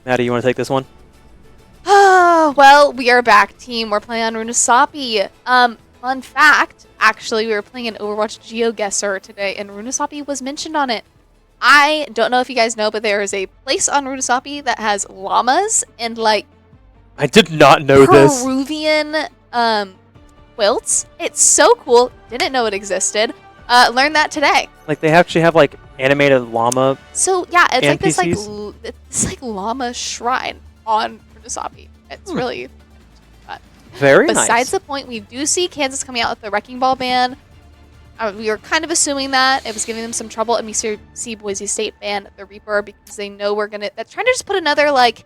Maddie, you want to take this one? Well, we are back, team. We're playing on Runesapi. Fun fact, actually, we were playing an Overwatch GeoGuessr today, and Runesapi was mentioned on it. I don't know if you guys know, but there is a place on Runesapi that has llamas and, like, I did not know this. Peruvian quilts. It's so cool. Didn't know it existed. Learned that today. Like, they actually have, like, animated llama. So, yeah, it's like this, like, NPCs? it's like llama shrine on Runesapi. It's really fun. Very Besides nice. the point, we do see Kansas coming out with the Wrecking Ball ban. We were kind of assuming that it was giving them some trouble, and we see Boise State ban the Reaper because they know we're gonna. They're trying to just put another like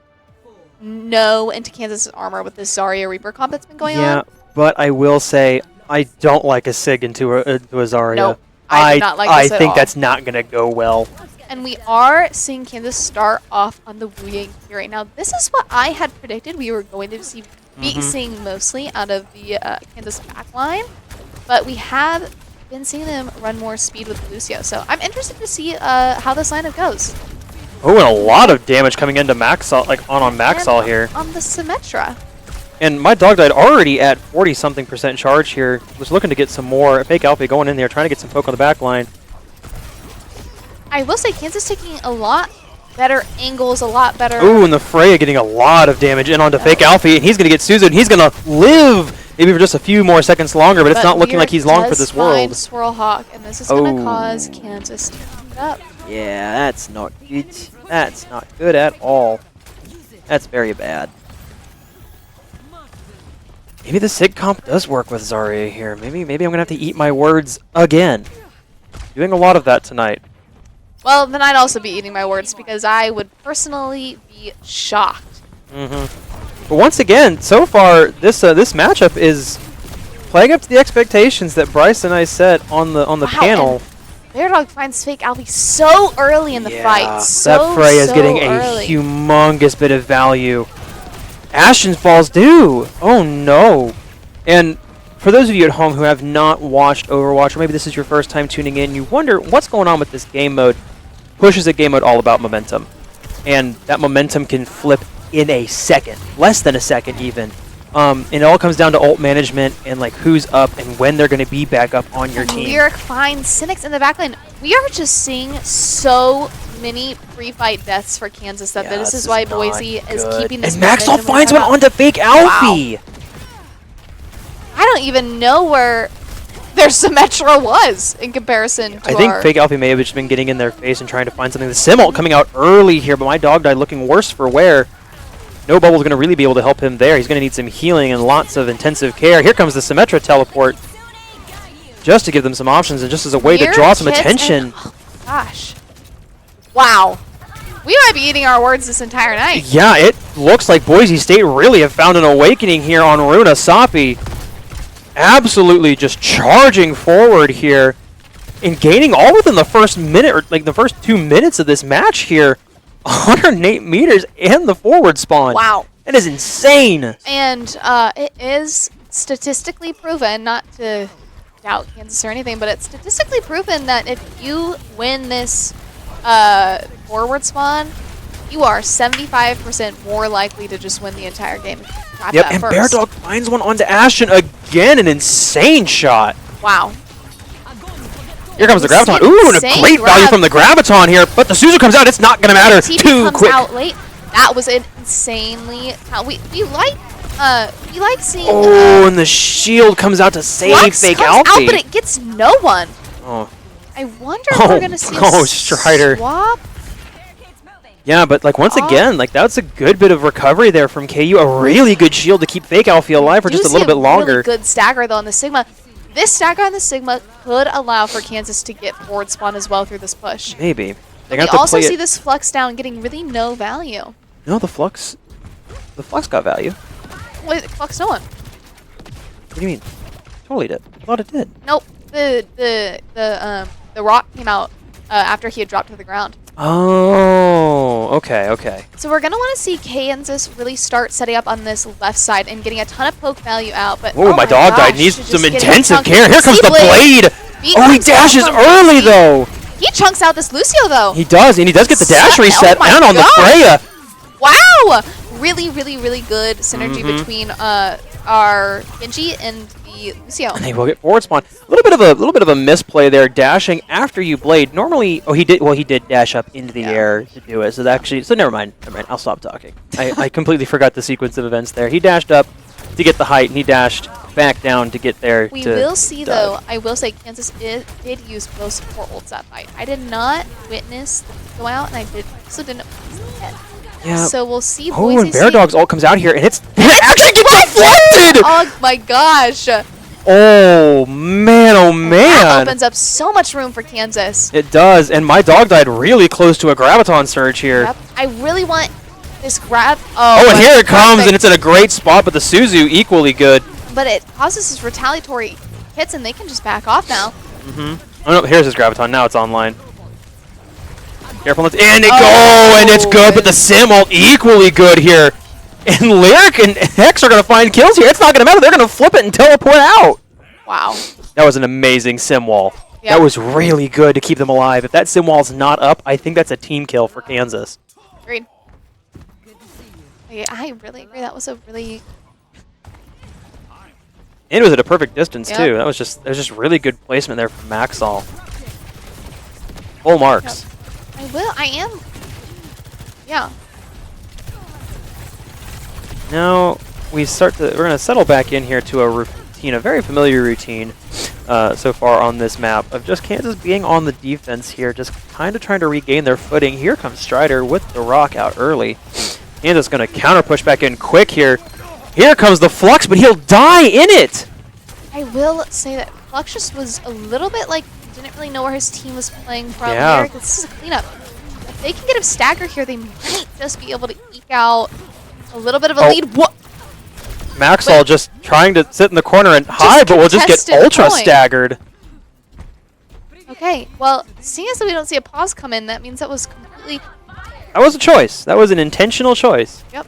no into Kansas' armor with this Zarya Reaper comp that's been going on. Yeah, but I will say I don't like a Sig into a Zarya. No, I do not like this I at think all. that's not gonna go well. And we are seeing Kansas start off on the Wu Yang Fury. Now, this is what I had predicted we were going to be seeing mostly out of the Kansas backline, but we have been seeing them run more speed with Lucio. So I'm interested to see how this lineup goes. Oh, and a lot of damage coming into Maxall, like on Maxall here. On the Symmetra. And my dog died already at 40-something% charge here. Was looking to get some more. Fake Alfie going in there, trying to get some poke on the back line. I will say Kansas taking a lot better angles, a lot better. Ooh, and the Freya getting a lot of damage in onto Fake Alfie, and he's going to get Suzu, and he's going to live maybe for just a few more seconds longer, but it's not looking like he's long for this world. Swirlhawk, and this is going to cause Kansas to keep it up. Yeah, that's not good. That's not good at all. That's very bad. Maybe the Sig comp does work with Zarya here. Maybe I'm going to have to eat my words again. Doing a lot of that tonight. Well, then I'd also be eating my words because I would personally be shocked. But once again, so far, this matchup is playing up to the expectations that Bryce and I set on the panel. Bear Dog finds Fake Alfie so early in the fight. That Freya is getting early. a humongous bit of value. Ashton's balls do. Oh no. And for those of you at home who have not watched Overwatch, or maybe this is your first time tuning in, you wonder what's going on with this game mode. Push is a game mode all about momentum. And that momentum can flip in a second. Less than a second even. And it all comes down to ult management and like who's up and when they're going to be back up on your team. Lyric finds Cynics in the backline. We are just seeing so many pre-fight deaths for Kansas that this is why Boise is keeping this. And Maxall finds one onto Fake Alfie. Wow. I don't even know where their Symmetra was in comparison to I think Fake Alfie may have just been getting in their face and trying to find something. The Sim ult coming out early here, but my dog died looking worse for wear. No Bubble's going to really be able to help him there. He's going to need some healing and lots of intensive care. Here comes the Symmetra teleport. Just to give them some options and just as a way to draw some attention. Oh gosh. Wow. We might be eating our words this entire night. Yeah, it looks like Boise State really have found an awakening here on Runesapi. Absolutely just charging forward here and gaining all within the first minute, or like the first 2 minutes of this match here. 108 meters and the forward spawn. Wow. That is insane. And it is statistically proven, not to doubt Kansas or anything, but it's statistically proven that if you win this forward spawn, you are 75% more likely to just win the entire game. Yep, and Bear Dog finds one onto Ashton again. An insane shot. Wow. Here comes the Graviton. Ooh, and a great value from the Graviton here, but the Suzu comes out. It's not going to matter. Too quick. Out late. That was insanely. We like seeing. Oh, and the shield comes out to save Fake Alfie. Out, but it gets no one. Oh. I wonder if we're going to see a Strider. swap. Yeah, but like once again, like that's a good bit of recovery there from KU. A really good shield to keep Fake Alfie alive for just a little bit longer. Really good stagger though on the Sigma. This stagger on the Sigma could allow for Kansas to get forward spawn as well through this push. Maybe. We also see this Flux down getting really no value. No, the Flux got value. Wait, Flux no one. What do you mean? Totally did. I thought it did. Nope. The rock came out after he had dropped to the ground. Oh, okay. So we're going to want to see Kansas really start setting up on this left side and getting a ton of poke value out. But oh my dog died. Needs some intensive care. Here comes the blade. Oh, he dashes early though. He chunks out this Lucio though. He does, and he does get the dash reset and on the Freya. Wow! Really, really, really good synergy between our Genji and the Lucio. And they will get forward spawn. A little bit of a misplay there, dashing after you blade. Normally, he did dash up into the air to do it. So never mind. I'll stop talking. I completely forgot the sequence of events there. He dashed up to get the height, and he dashed back down to get there. We will see though. I will say Kansas did use both support ults that fight. I did not witness the go out, and I also didn't witness the hit. Yeah. So we'll see. Oh, Boise and Bear State- Dog's ult comes out here, and it actually gets deflected! Oh my gosh! Oh man, oh man! That opens up so much room for Kansas. It does, and my dog died really close to a Graviton surge here. Yep. I really want this grab. Oh, and here it comes, perfect. and it's in a great spot, but the Suzu equally good. But it causes his retaliatory hits, and they can just back off now. Oh no, here's his Graviton, now it's online. Careful, and it's good, but the Sim ult equally good here. And Lyric and Hex are going to find kills here. It's not going to matter, they're going to flip it and teleport out. Wow. That was an amazing Sim wall. Yep. That was really good to keep them alive. If that Sim wall's not up, I think that's a team kill for Kansas. Agreed. I really agree. That was a really... And it was at a perfect distance Yep. too. That was just really good placement there from Maxall. Full marks. Yep. I am. Yeah. Now we're gonna settle back in here to a routine, a very familiar routine so far on this map of just Kansas being on the defense here, just kind of trying to regain their footing. Here comes Strider with the rock out early. Kansas gonna counter push back in quick here. Here comes the Flux, but he'll die in it! I will say that Fluxus was a little bit like, didn't really know where his team was playing from. Yeah. Lyric, this is a cleanup. If they can get him staggered here, they might just be able to eke out a little bit of a lead. What? Maxall just trying to sit in the corner and hide, but we'll just get contested ultra point. staggered. Okay, well, seeing as we don't see a pause come in, that means that was completely... That was a choice. That was an intentional choice. Yep.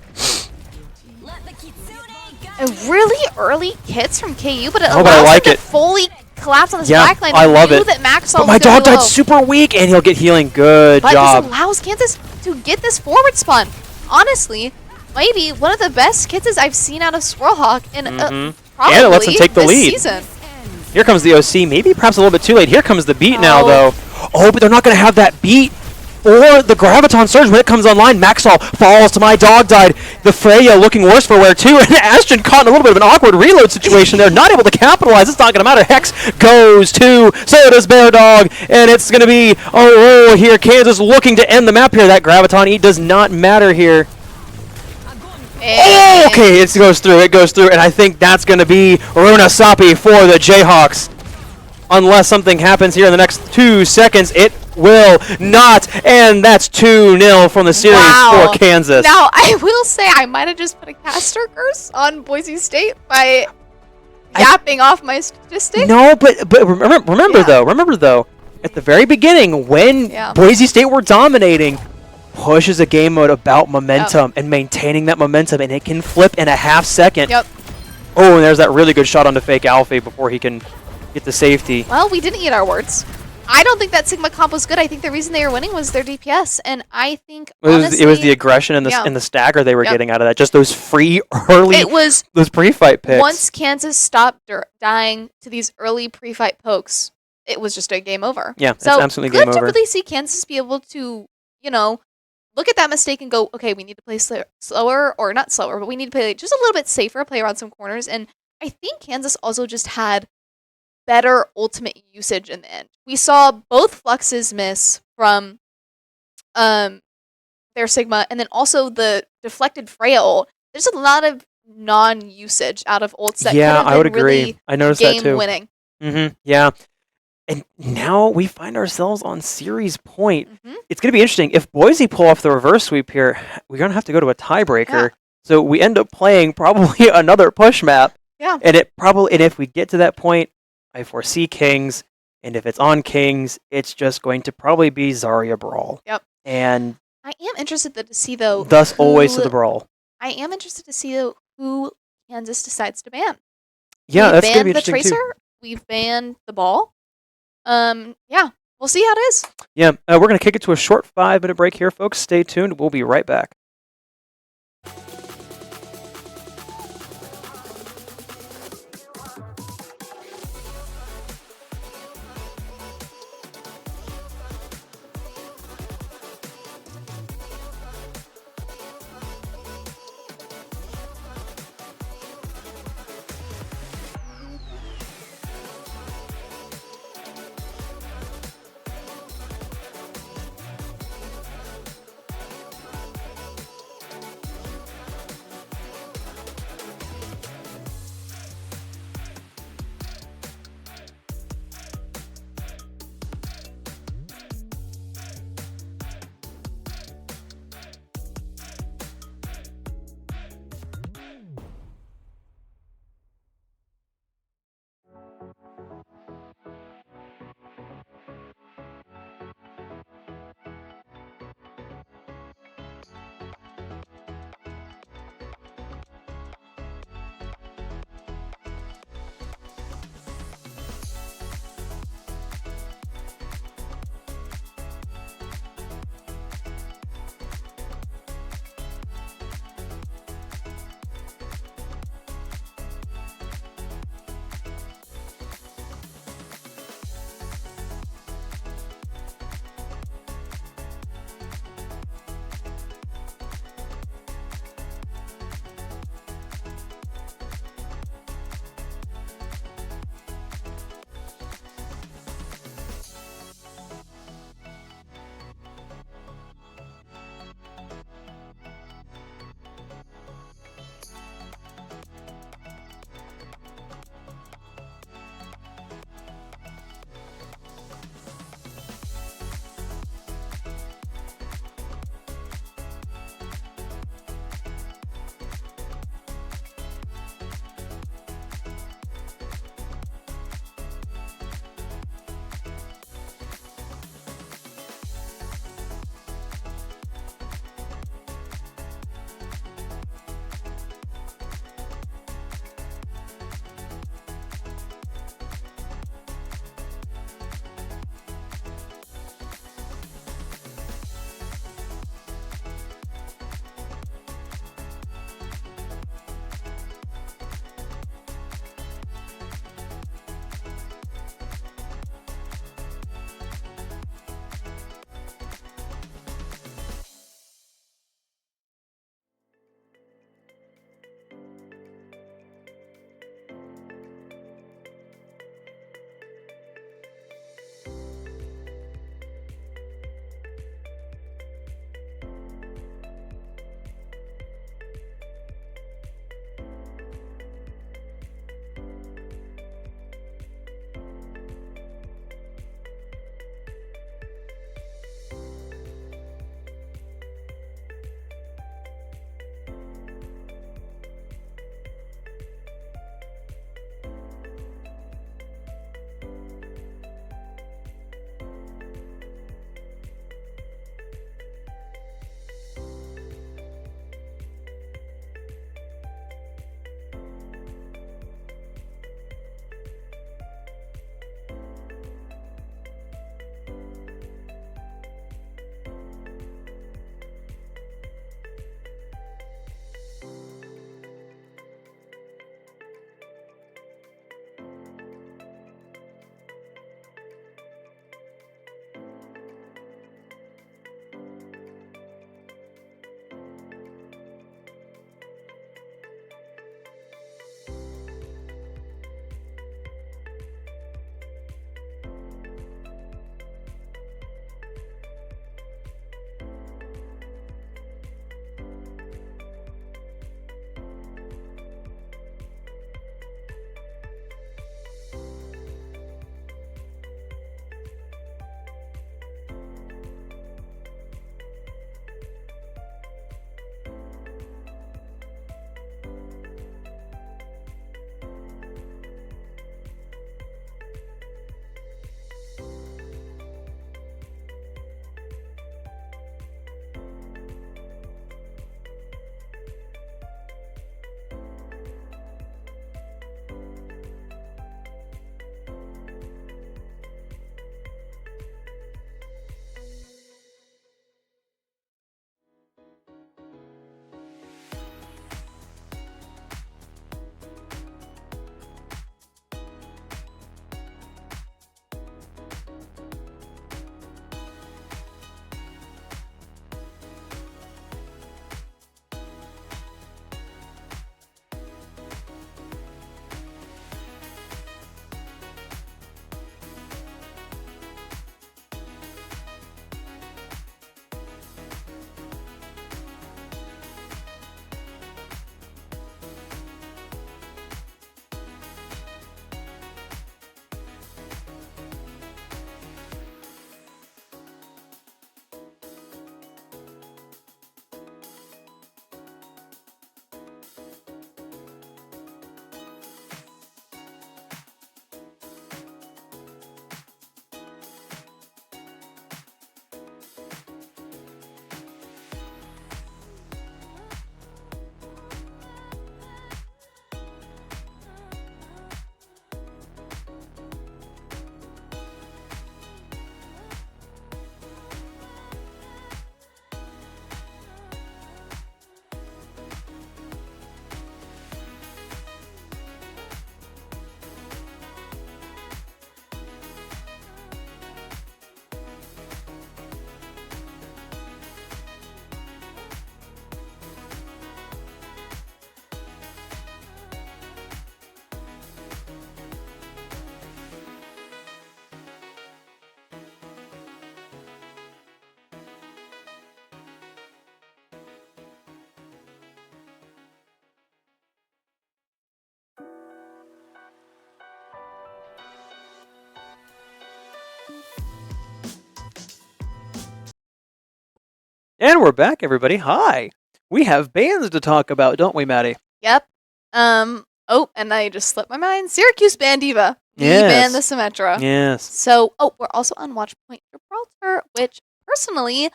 A really early hits from KU, but it Oh, allows but I like him it. to fully collapse on this Yeah, backline. I love knew it. That Maxall But my was gonna dog go died low. super weak, and he'll get healing. Good But job. this allows Kansas to get this forward spawn. Honestly, maybe one of the best kits I've seen out of Swirlhawk in probably And it lets him take the this lead. season. Here comes the OC. Maybe perhaps a little bit too late. Here comes the beat now, Oh. though. Oh, but they're not going to have that beat or the Graviton Surge when it comes online. Maxall falls to my dog died. The Freya looking worse for wear, too. And Ashton caught in a little bit of an awkward reload situation there. Not able to capitalize. It's not going to matter. Hex goes to, so does Bear Dog. And it's going to be, oh, here. Kansas looking to end the map here. That Graviton E does not matter here. Oh, okay, it goes through, and I think that's going to be Runa Sapi for the Jayhawks. Unless something happens here in the next 2 seconds, it will not, and that's 2-0 from the series for Kansas. Now, I will say I might have just put a caster curse on Boise State by yapping off my statistic. No, but remember though, at the very beginning, when Boise State were dominating, push is a game mode about momentum and maintaining that momentum, and it can flip in a half second. Yep. Oh, and there's that really good shot onto fake Alfie before he can get the safety. Well, we didn't eat our words. I don't think that Sigma comp was good. I think the reason they were winning was their DPS, and I think honestly, it was the aggression and the stagger they were getting out of that. Just those free early, those pre-fight picks. Once Kansas stopped dying to these early pre-fight pokes, it was just a game over. Yeah, so it's absolutely game over. Good to really see Kansas be able to, look at that mistake and go, okay, we need to play slower, or not slower, but we need to play just a little bit safer, play around some corners. And I think Kansas also just had better ultimate usage in the end. We saw both Fluxes miss from their Sigma, and then also the deflected Freya ult. There's a lot of non-usage out of ults that could have been I would agree. really I noticed that too. game-winning. Yeah. And now we find ourselves on series point. It's going to be interesting. If Boise pull off the reverse sweep here, we're going to have to go to a tiebreaker. Yeah. So we end up playing probably another push map. Yeah. And if we get to that point, I foresee Kings. And if it's on Kings, it's just going to probably be Zarya Brawl. Yep. And I am interested to see, though. Thus always to the Brawl. I am interested to see, though, who Kansas decides to ban. Yeah, that's going to be We've banned the interesting Tracer. too. We've banned the Ball. Yeah, we'll see how it is. Yeah, we're going to kick it to a short 5-minute break here, folks. Stay tuned. We'll be right back. And we're back, everybody. Hi. We have bands to talk about, don't we, Maddie? Yep. Oh, and I just slipped my mind. Syracuse Band Diva. The Yes. band, the Symmetra. Yes. So, we're also on Watch Point Gibraltar, which personally,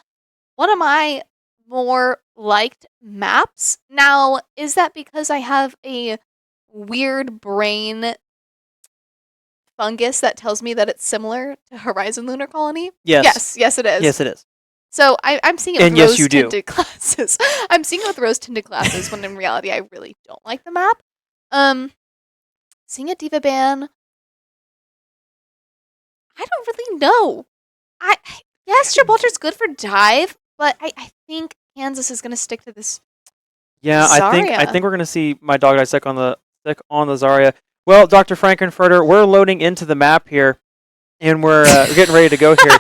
one of my more liked maps. Now, is that because I have a weird brain fungus that tells me that it's similar to Horizon Lunar Colony? Yes. Yes, it is. Yes, it is. So I'm seeing it And with yes, you do. rose-tinted glasses. I'm seeing it with rose-tinted glasses when in reality I really don't like the map. Seeing a Diva ban, I don't really know. Yes, Gibraltar's good for dive, but I think Kansas is going to stick to this. Yeah, I Zarya. think we're gonna see my dog die stick on the Zarya. Well, Dr. Frankenfurter, we're loading into the map here, and we're getting ready to go here.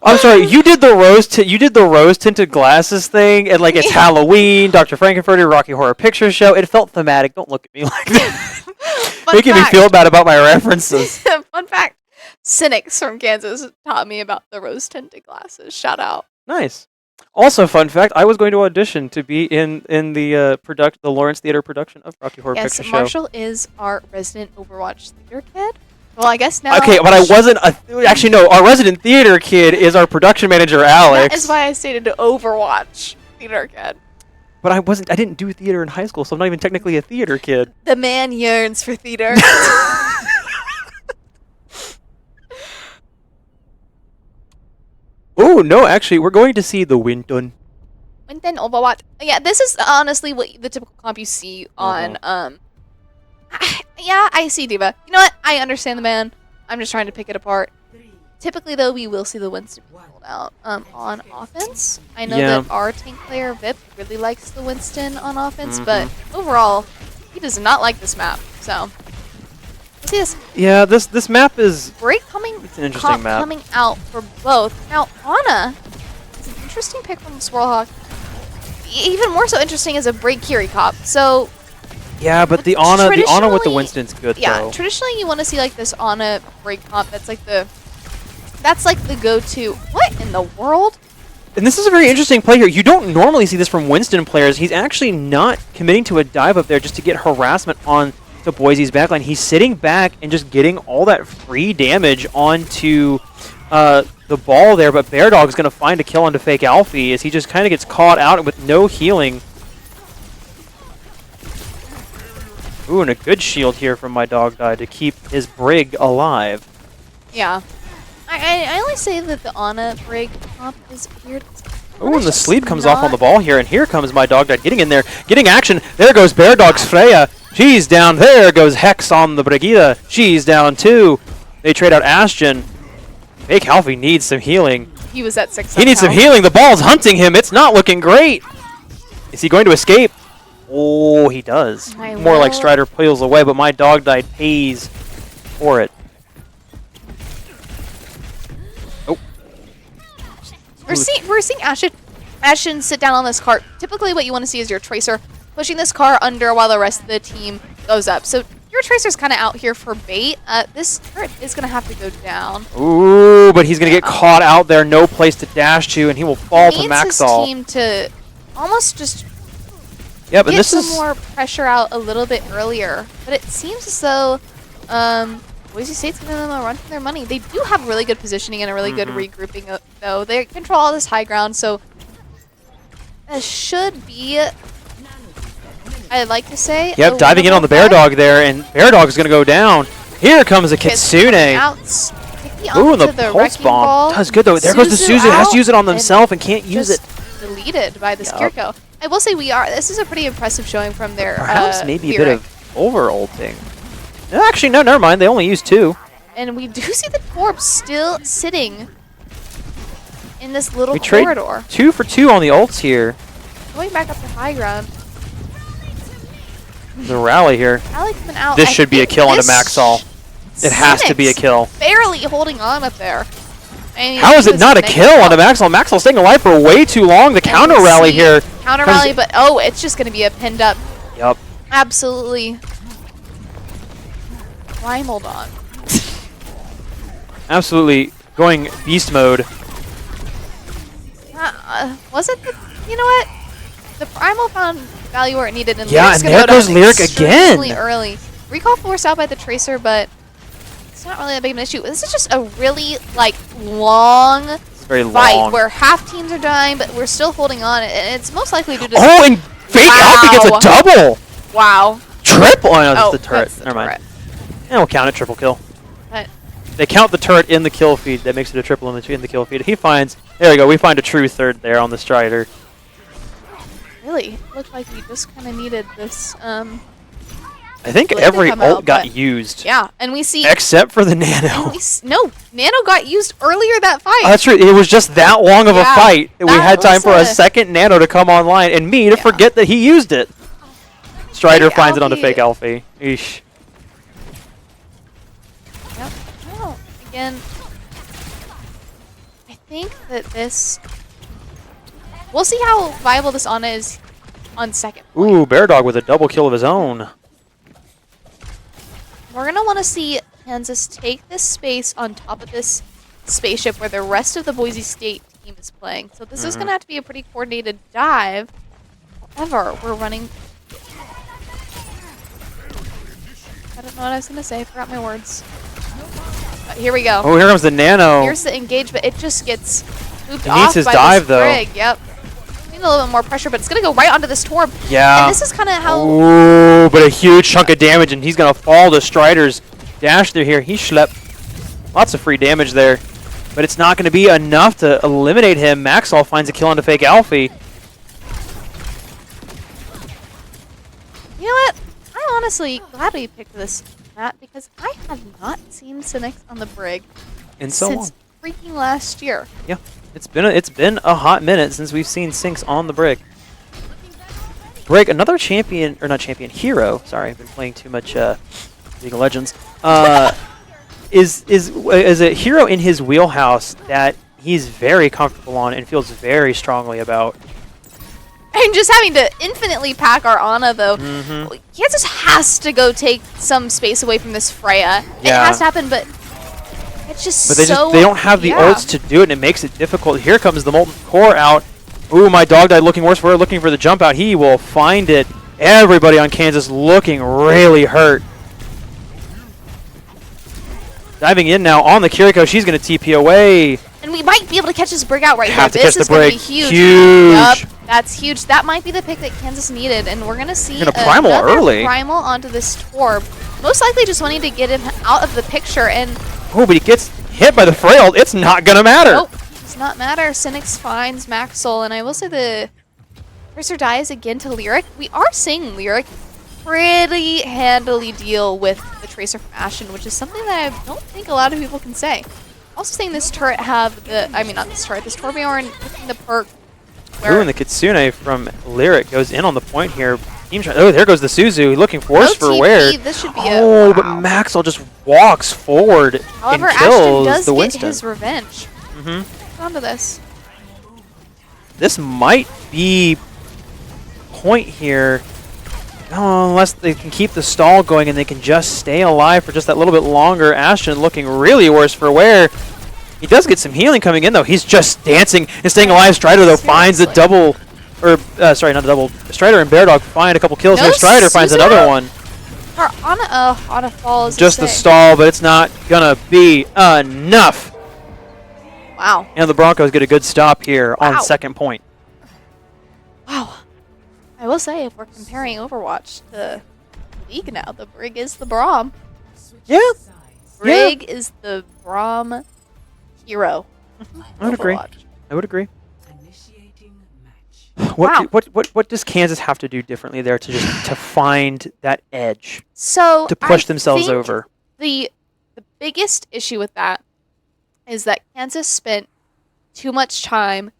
I'm sorry, you did the rose tinted glasses thing, and like it's Yeah. Halloween, Dr. Frankenfurter, Rocky Horror Picture Show. It felt thematic. Don't look at me like that. Fun Making me fact. feel bad about my references. Fun fact. Cynics from Kansas taught me about the rose-tinted glasses. Shout out. Nice. Also, fun fact: I was going to audition to be in the the Lawrence Theater production of Rocky Horror Yes, Picture Marshall is our resident Overwatch theater kid. Well, I guess now. Show. Okay, but I wasn't. Actually, no. Our resident theater kid is our production manager, Alex. That is why I stated Overwatch theater kid. But I wasn't. I didn't do theater in high school, so I'm not even technically a theater kid. The man yearns for theater. Oh no! Actually, we're going to see the Winton. And then Overwatch. Yeah, this is honestly what the typical comp you see on. Yeah, I see Diva. You know what? I understand the man. I'm just trying to pick it apart. Typically, though, we will see the Winston pulled out on offense. I know that our tank player Vip really likes the Winston on offense, but overall, he does not like this map. So, let's see this. Yeah, this map is Break coming. It's an interesting map. Coming out for both. Now, Ana is an interesting pick from Swirlhawk. Even more so interesting is a break Kiri cop. So. Yeah, but the Ana with the Winston's good though. Traditionally you want to see like this Ana break comp. That's like the go-to. What in the world? And this is a very interesting play here. You don't normally see this from Winston players. He's actually not committing to a dive up there just to get harassment on to Boise's backline. He's sitting back and just getting all that free damage onto the ball there, but Bear Dog's going to find a kill onto Fake Alfie as he just kind of gets caught out with no healing. Ooh, and a good shield here from my dog die to keep his Brig alive. Yeah. I only say that the Ana break comp is weird. Ooh, and the sleep comes off on the ball here, and here comes my dog getting in there, getting action. There goes Bear Dog's Freya. She's down. There goes Hex on the Brigida. She's down too. They trade out Ashton. Fake Alfie needs some healing. He was at 6. He needs some healing. The ball's hunting him. It's not looking great. Is he going to escape? Oh, he does. More like Strider peels away, but my dog died pays for it. Oh. We're seeing Ashton sit down on this cart. Typically what you want to see is your Tracer pushing this car under while the rest of the team goes up. So your Tracer's kind of out here for bait. This turret is going to have to go down. Ooh, but he's going to get caught out there. No place to dash to, and he will fall to Maxall. He needs his team to almost just but get this some is more pressure out a little bit earlier. But it seems as though Boise State's giving them a run for their money. They do have really good positioning and a really good regrouping, though. They control all this high ground, so that should be, I'd like to say. Yep, diving in on the Bear Dog there, and Bear Dog is going to go down. Here comes a Kitsune. Ooh, and the Pulse Bomb does good, though. There goes the Suzu. Has to use it on themselves and can't use it. Deleted by the Skirko. I will say this is a pretty impressive showing from their perhaps maybe a bit of over-ulting. Actually, no, never mind. They only used 2. And we do see the Torb still sitting in this little We corridor. trade 2 for 2 on the ults here. Going back up to high ground. The rally here. Rally coming out. This should be a kill onto Maxall. It has to be a kill. Barely holding on up there. I mean, how is it not a kill onto Maxall? Maxall's staying alive for way too long. The counter rally here. Counter rally, but it's just going to be a pinned up. Yup. Absolutely. Primaled on. absolutely going beast mode. Was it the... You know what? The Primal found value where it needed, and Yeah, Lyric's and gonna there go goes down Lyric extremely again. early. Recall forced out by the Tracer, but it's not really that big of an issue. This is just a really, like, long It's very fight long. where half teams are dying, but we're still holding on, and it's most likely due to... Oh, and Fake Alfie gets a double! Wow. Triple! Oh, no, that's Oh, the turret. that's the Never mind. turret. Yeah, we'll count it triple kill. But They count the turret in the kill feed. That makes it a triple in the kill feed. He finds... There we go. We find a true third there on the Strider. really, it looked like we just kind of needed this, I think Blade to every come ult out, got but- used. Yeah, and we see... Except for the Nano. No, Nano got used earlier that fight. Oh, that's true. It was just that long of a Yeah, fight that we that had time was for a a- second Nano to come online and me to Yeah. forget that he used it. Strider Fake finds it onto Alfie. Fake Alfie. Eesh. Yep. Well, again, I think that this... We'll see how viable this Ana is on second. Ooh, Bear Dog with a double kill of his own. We're going to want to see Kansas take this space on top of this spaceship where the rest of the Boise State team is playing. So this is going to have to be a pretty coordinated dive. However, we're running... I don't know what I was going to say. I forgot my words. Here we go. Oh, here comes the Nano. Here's the engage, but it just gets moved He off needs his by dive, this though. Brig. Yep. Need a little bit more pressure, but it's going to go right onto this Torb. Yeah. And this is kind of how... Ooh, but a huge chunk of damage, and he's going to fall to Strider's dash through here. He schlepped lots of free damage there, but it's not going to be enough to eliminate him. Maxall finds a kill onto Fake Alfie. You know what? I'm honestly glad we picked this map because I have not seen Cynics on the Brig And so on. since freaking last year. Yeah, it's been a hot minute since we've seen Sinks on the Brig. Brig, another champion, or not champion, hero. Sorry, I've been playing too much League of Legends. Is a hero in his wheelhouse that he's very comfortable on and feels very strongly about. And just having to infinitely pack our Ana, though. Kansas has to go take some space away from this Freya. It Yeah. has to happen, but it's just But they so... they don't have the ults to do it, and it makes it difficult. Here comes the Molten Core out. Ooh, my dog died looking worse for it, looking for the jump out. He will find it. Everybody on Kansas looking really hurt. Diving in now on the Kiriko. She's going to TP away. And we might be able to catch this Brig out right here. Have to This catch is the going to Brig. be huge. Huge. Yup, that's huge. That might be the pick that Kansas needed, and we're going to see Gonna Primal another early. Primal onto this Torb. Most likely just wanting to get him out of the picture, and Oh, but he gets hit by the Frail. It's not going to matter. nope, does not matter. Cynics finds Maxwell, and I will say the Tracer dies again to Lyric. We are seeing Lyric pretty handily deal with the Tracer from Ashen, which is something that I don't think a lot of people can say. Also seeing this turret have the, I mean not this turret, this Torbjorn hitting the perk. Ooh, and the Kitsune from Lyric goes in on the point here. Oh, there goes the Suzu, looking force for OTP, wear. This should be Oh, a, but wow. Maxwell just walks forward However, and Ashton kills does the get Winston. his revenge. On to this. This might be point here. Oh, unless they can keep the stall going and they can just stay alive for just that little bit longer. Ashton looking really worse for wear. He does get some healing coming in, though. He's just dancing and staying alive. Strider, though, finds a double... Or, sorry, not a double. Strider and Bear Dog find a couple kills. No Here, Strider finds Suzu? another one. Her on a fall is Just the insane. stall, but it's not gonna be enough. Wow. And the Broncos get a good stop here Wow. on second point. Wow. I will say, if we're comparing Overwatch to League now, the Brig is the Braum. Yeah, Brig is the Braum hero. I would agree. Overwatch. I would agree. Wow. What does Kansas have to do differently there to just to find that edge So to push I themselves think over? The biggest issue with that is that Kansas spent too much time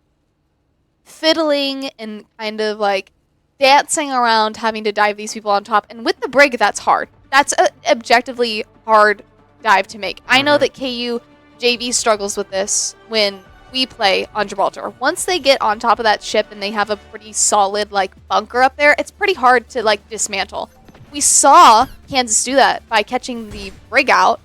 fiddling and kind of like dancing around having to dive these people on top. And with the Brig, that's hard. That's a objectively hard dive to make. I know that KU JV struggles with this when we play on Gibraltar. Once they get on top of that ship and they have a pretty solid like bunker up there, it's pretty hard to like dismantle. We saw Kansas do that by catching the Brig out.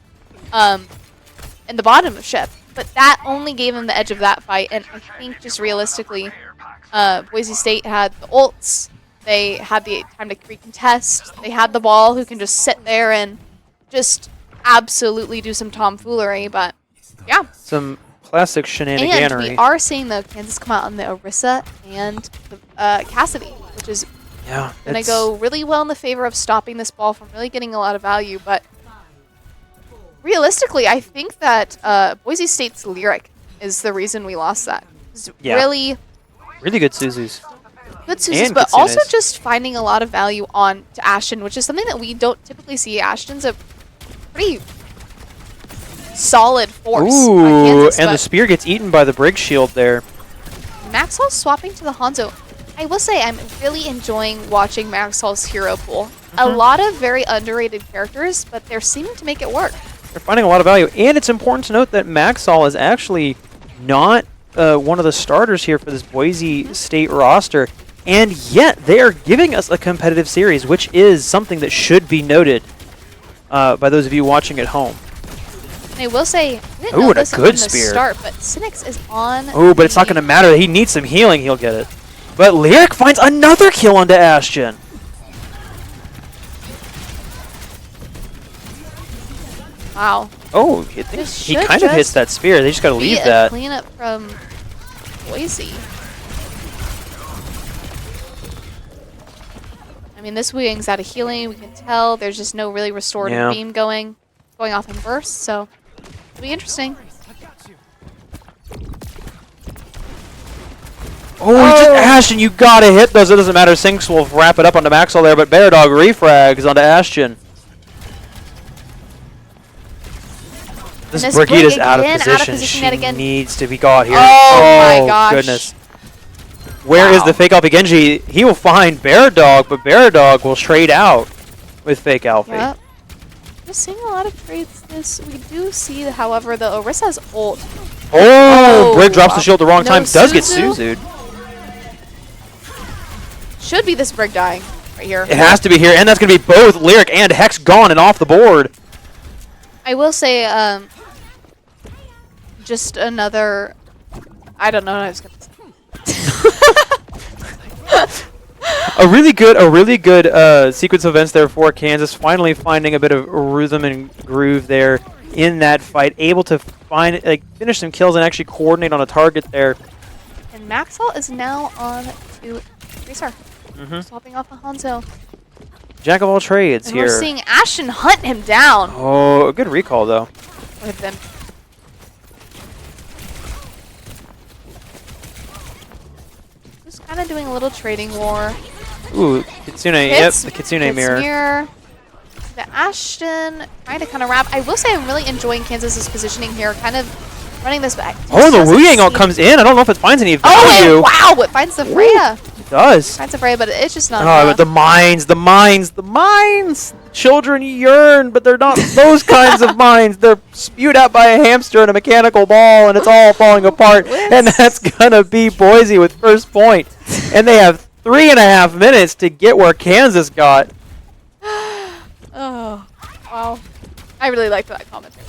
in the bottom of ship. But that only gave them the edge of that fight, and I think just realistically, Boise State had the ults, they had the time to recontest, they had the ball who can just sit there and just absolutely do some tomfoolery, but yeah. Some classic shenaniganery. And we are seeing the Kansas come out on the Orisa and the Cassidy, which is going to go really well in the favor of stopping this ball from really getting a lot of value. But realistically, I think that Boise State's Lyric is the reason we lost that. It's really good Suzus. Good Suzus, but also just finding a lot of value on to Ashton, which is something that we don't typically see. Ashton's a pretty solid force. Ooh, on Kansas, and the spear gets eaten by the Brig shield there. Maxwell swapping to the Hanzo. I will say I'm really enjoying watching Maxwell's hero pool. A lot of very underrated characters, but they're seeming to make it work. They're finding a lot of value, and it's important to note that Maxwell is actually not one of the starters here for this Boise State roster, and yet they are giving us a competitive series, which is something that should be noted by those of you watching at home. And I will say, I didn't know this good from the spear. start, but Cynics is on. Oh, but it's not going to matter. He needs some healing. He'll get it. But Lyric finds another kill onto Ashton. Wow. Oh, he kind of hits that spear. They just got to leave that. Clean up from Boise. I mean, this Wuying's out of healing. We can tell there's just no really restorative beam going off in bursts, so it'll be interesting. Oh, Ashton, you gotta hit those. It doesn't matter. Sinks will wrap it up onto Maxwell there, but Bear Dog refrags onto Ashton. This Brigitte is out of position. She needs to be caught here. Oh my gosh. Goodness. Where is the Fake Alfie Genji? He will find Bear Dog, but Bear Dog will trade out with Fake Alfie. Yep. We're seeing a lot of trades this. We do see, however, the Orisa's ult. Oh, Brig drops the shield at the wrong time. Does get Suzu'd. Should be this Brig dying right here. It has to be here, and that's going to be both Lyric and Hex gone and off the board. I will say, just another. I don't know what I was going to say. A really good sequence of events there for Kansas, finally finding a bit of rhythm and groove there in that fight, able to finish some kills and actually coordinate on a target there. And Maxwell is now on to 3-star, swapping off the Hanzo. Jack of all trades and here. We're seeing Ashton hunt him down. Oh, a good recall though. With them. Just kind of doing a little trading war. Ooh, Kitsune, yep, the Kitsune mirror. The Ashton trying to kind of wrap. I will say I'm really enjoying Kansas's positioning here, kind of running this back. Oh, the Wuying ult comes in. I don't know if it finds any value. Oh, wow, it finds the Freya. It does. Finds the Freya, but it's just not enough. But the mines. Children yearn, but they're not those kinds of mines. They're spewed out by a hamster and a mechanical ball, and it's all falling apart. And that's going to be Boise with first point. And they have 3.5 minutes to get where Kansas got. Oh, wow. I really liked that commentary.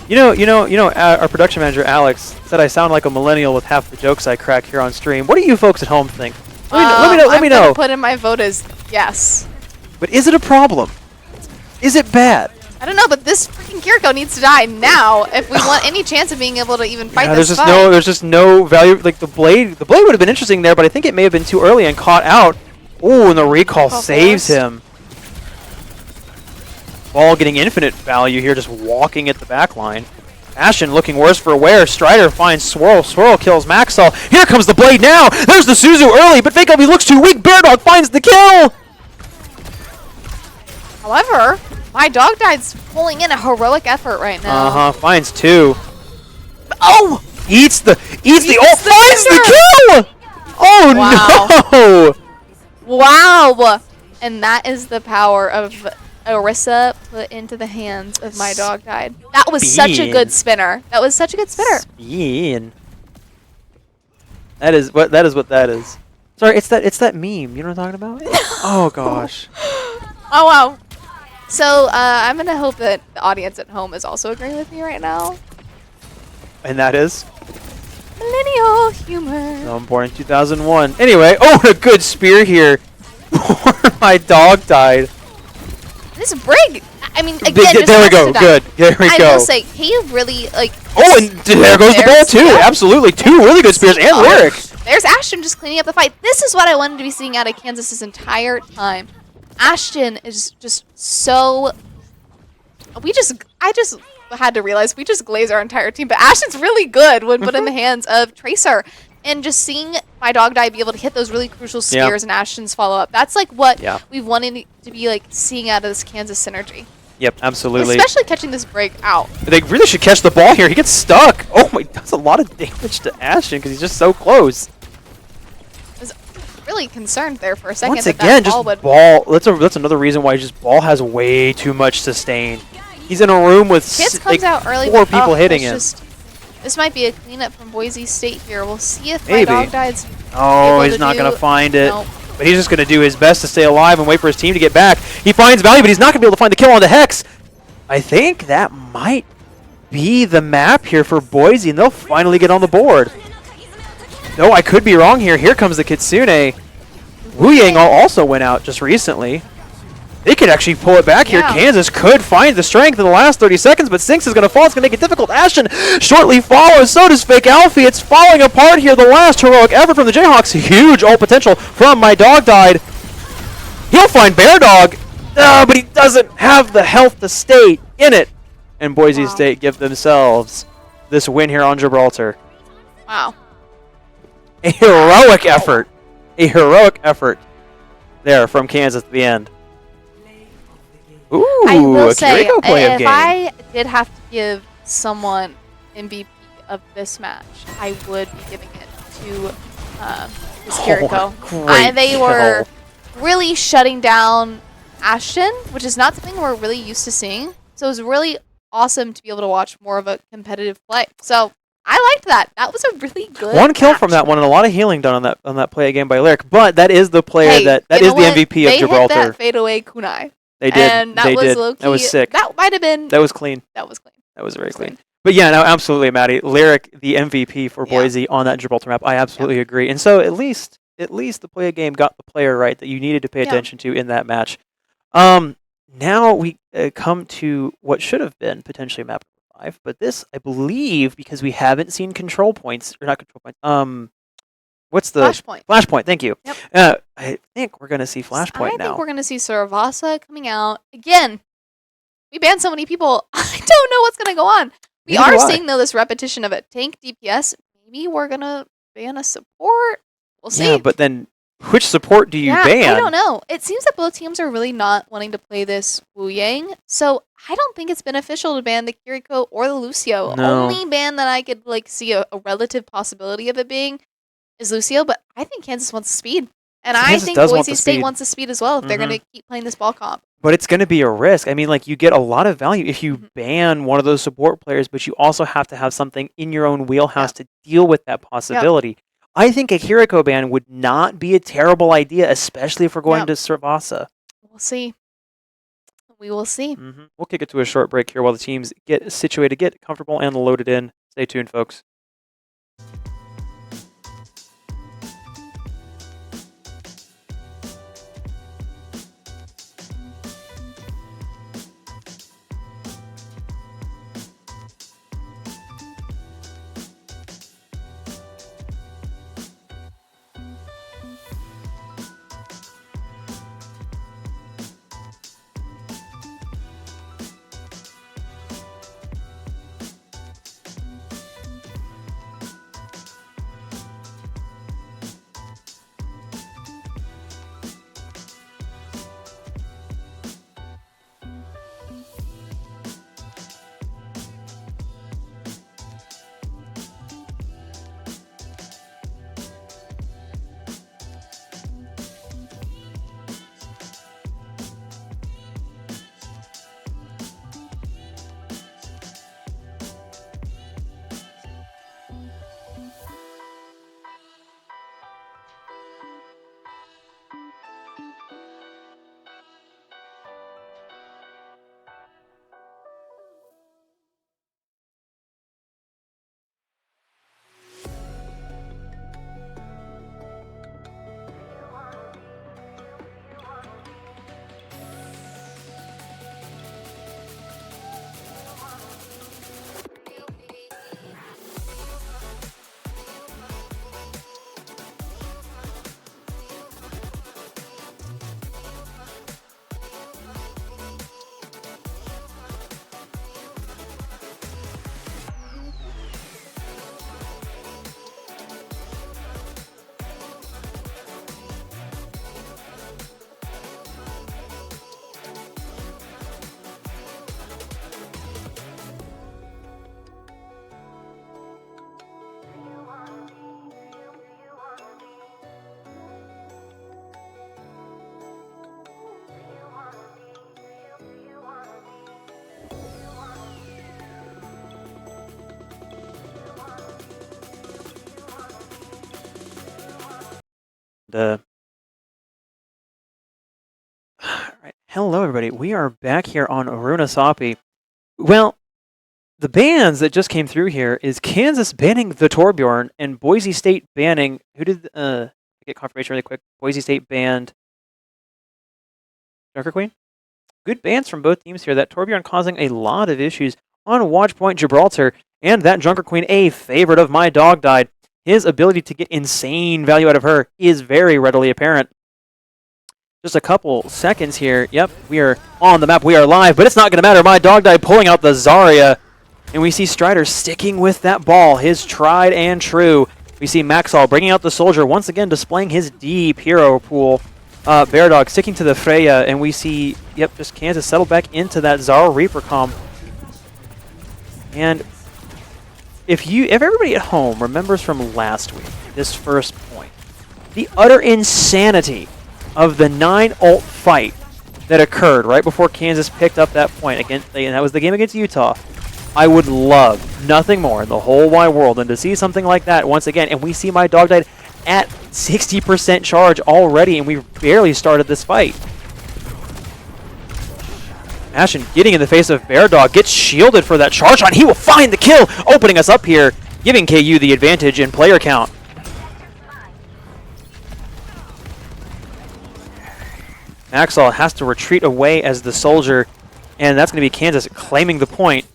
You know, our production manager, Alex, said I sound like a millennial with half the jokes I crack here on stream. What do you folks at home think? Let me know. I'm gonna put in my vote as yes. But is it a problem? Is it bad? I don't know, but this freaking Kiriko needs to die now if we want any chance of being able to even fight this fight. There's just no value. Like the blade would have been interesting there, but I think it may have been too early and caught out. Ooh, and the recall saves him. Ball getting infinite value here, just walking at the back line. Ashton looking worse for wear. Strider finds Swirl. Swirl kills Maxwell. Here comes the blade now. There's the Suzu early, but Fake Alfie looks too weak. Bear Dog finds the kill. However, my dog died's pulling in a heroic effort right now. Finds 2. Oh! Eats the ult. Finds the kill. Oh no! Wow! And that is the power of Orisa put into the hands of my dog died. That was such a good spinner. That was such a good spinner. Spin. That is what that is. Sorry, it's that meme. You know what I'm talking about? Oh gosh. Oh wow. So I'm gonna hope that the audience at home is also agreeing with me right now. And that is? Millennial humor. I'm born in 2001. Anyway, oh, a good spear here. My dog died. This Brig, I mean, again, There just we go. has to die. Good. There we I go. will say, he really, like... Oh, and there goes the ball, too. Yeah. Absolutely. Two really good spears and Lyric. There's Ashton just cleaning up the fight. This is what I wanted to be seeing out of Kansas this entire time. Ashton is just so... I just had to realize we just glaze our entire team, but Ashton's really good when put in the hands of Tracer. And just seeing my dog die be able to hit those really crucial spears and Ashton's follow-up, that's like what we've wanted to be like seeing out of this Kansas synergy. Yep, absolutely. Especially catching this break out. They really should catch the ball here. He gets stuck. Oh my, that's a lot of damage to Ashton because he's just so close. I was really concerned there for a second. Once again, just ball. That's another reason why just ball has way too much sustain. He's in a room with comes out early, 4 people hitting him. This might be a cleanup from Boise State here. We'll see if my dog dies. Oh, he's not going to find it. Nope. But he's just going to do his best to stay alive and wait for his team to get back. He finds value, but he's not going to be able to find the kill on the Hex. I think that might be the map here for Boise, and they'll finally get on the board. No, I could be wrong here. Here comes the Kitsune. Wu Yang also went out just recently. They could actually pull it back here. Kansas could find the strength in the last 30 seconds, but Sinks is going to fall. It's going to make it difficult. Ashton shortly follows. So does Fake Alfie. It's falling apart here. The last heroic effort from the Jayhawks. Huge ult potential from My Dog Died. He'll find Bear Dog, but he doesn't have the health to stay in it. And Boise State give themselves this win here on Gibraltar. Wow. A heroic effort. A heroic effort there from Kansas at the end. Ooh, I will say, if I did have to give someone MVP of this match, I would be giving it to this Kiriko. They were really shutting down Ashton, which is not something we're really used to seeing. So it was really awesome to be able to watch more of a competitive play. So I liked that. That was a really good one kill match. from that one and a lot of healing done on that play again by Lyric. But that is the player that is the MVP of Gibraltar. They hit that fadeaway kunai. They did. And that they was did. low-key. That was sick. That might have been. That was clean. That was clean. That was very clean. But yeah, no, absolutely, Maddie. Lyric, the MVP for Boise on that Gibraltar map. I absolutely agree. And so at least the play game got the player right that you needed to pay attention to in that match. Now we come to what should have been potentially map 5, but this, I believe, because we haven't seen control points, or not control points, what's the... Flashpoint. Flashpoint, thank you. Yep. I think we're going to see Flashpoint now. I think we're going to see Saravasa coming out. Again, we banned so many people, I don't know what's going to go on. We are seeing, though, this repetition of it. Tank, DPS, maybe we're going to ban a support. We'll see. Yeah, but then which support do you ban? I don't know. It seems that both teams are really not wanting to play this Wu Yang, so I don't think it's beneficial to ban the Kiriko or the Lucio. No. Only ban that I could see a relative possibility of it being is Lucio, but I think Kansas wants the speed. And I think Boise State wants the speed as well if they're going to keep playing this ball comp. But it's going to be a risk. I mean, you get a lot of value if you ban one of those support players, but you also have to have something in your own wheelhouse to deal with that possibility. I think a Kiriko ban would not be a terrible idea, especially if we're going to Saravasa. We'll see. We will see. We'll kick it to a short break here while the teams get situated, get comfortable, and loaded in. Stay tuned, folks. All right. Hello, everybody. We are back here on Runasapi. Well, the bans that just came through here is Kansas banning the Torbjorn and Boise State banning. Who did get confirmation really quick? Boise State banned Junker Queen. Good bans from both teams here. That Torbjorn causing a lot of issues on Watchpoint Gibraltar, and that Junker Queen, a favorite of my dog, died. His ability to get insane value out of her is very readily apparent. Just a couple seconds here. Yep, we are on the map. We are live, but it's not going to matter. My dog died pulling out the Zarya. And we see Strider sticking with that ball, his tried and true. We see Maxall bringing out the Soldier, once again displaying his deep hero pool. Bear Dog sticking to the Freya, and we see, yep, just Kansas settle back into that Zara Reaper comp. And if everybody at home remembers from last week, this first point, the utter insanity of the 9 ult fight that occurred right before Kansas picked up that point, and that was the game against Utah. I would love nothing more in the whole wide world than to see something like that once again. And we see my dog died at 60% charge already, and we barely started this fight. Ashen getting in the face of Bear Dog, gets shielded for that charge on. He will find the kill, opening us up here, giving KU the advantage in player count. Maxall has to retreat away as the Soldier, and that's going to be Kansas claiming the point.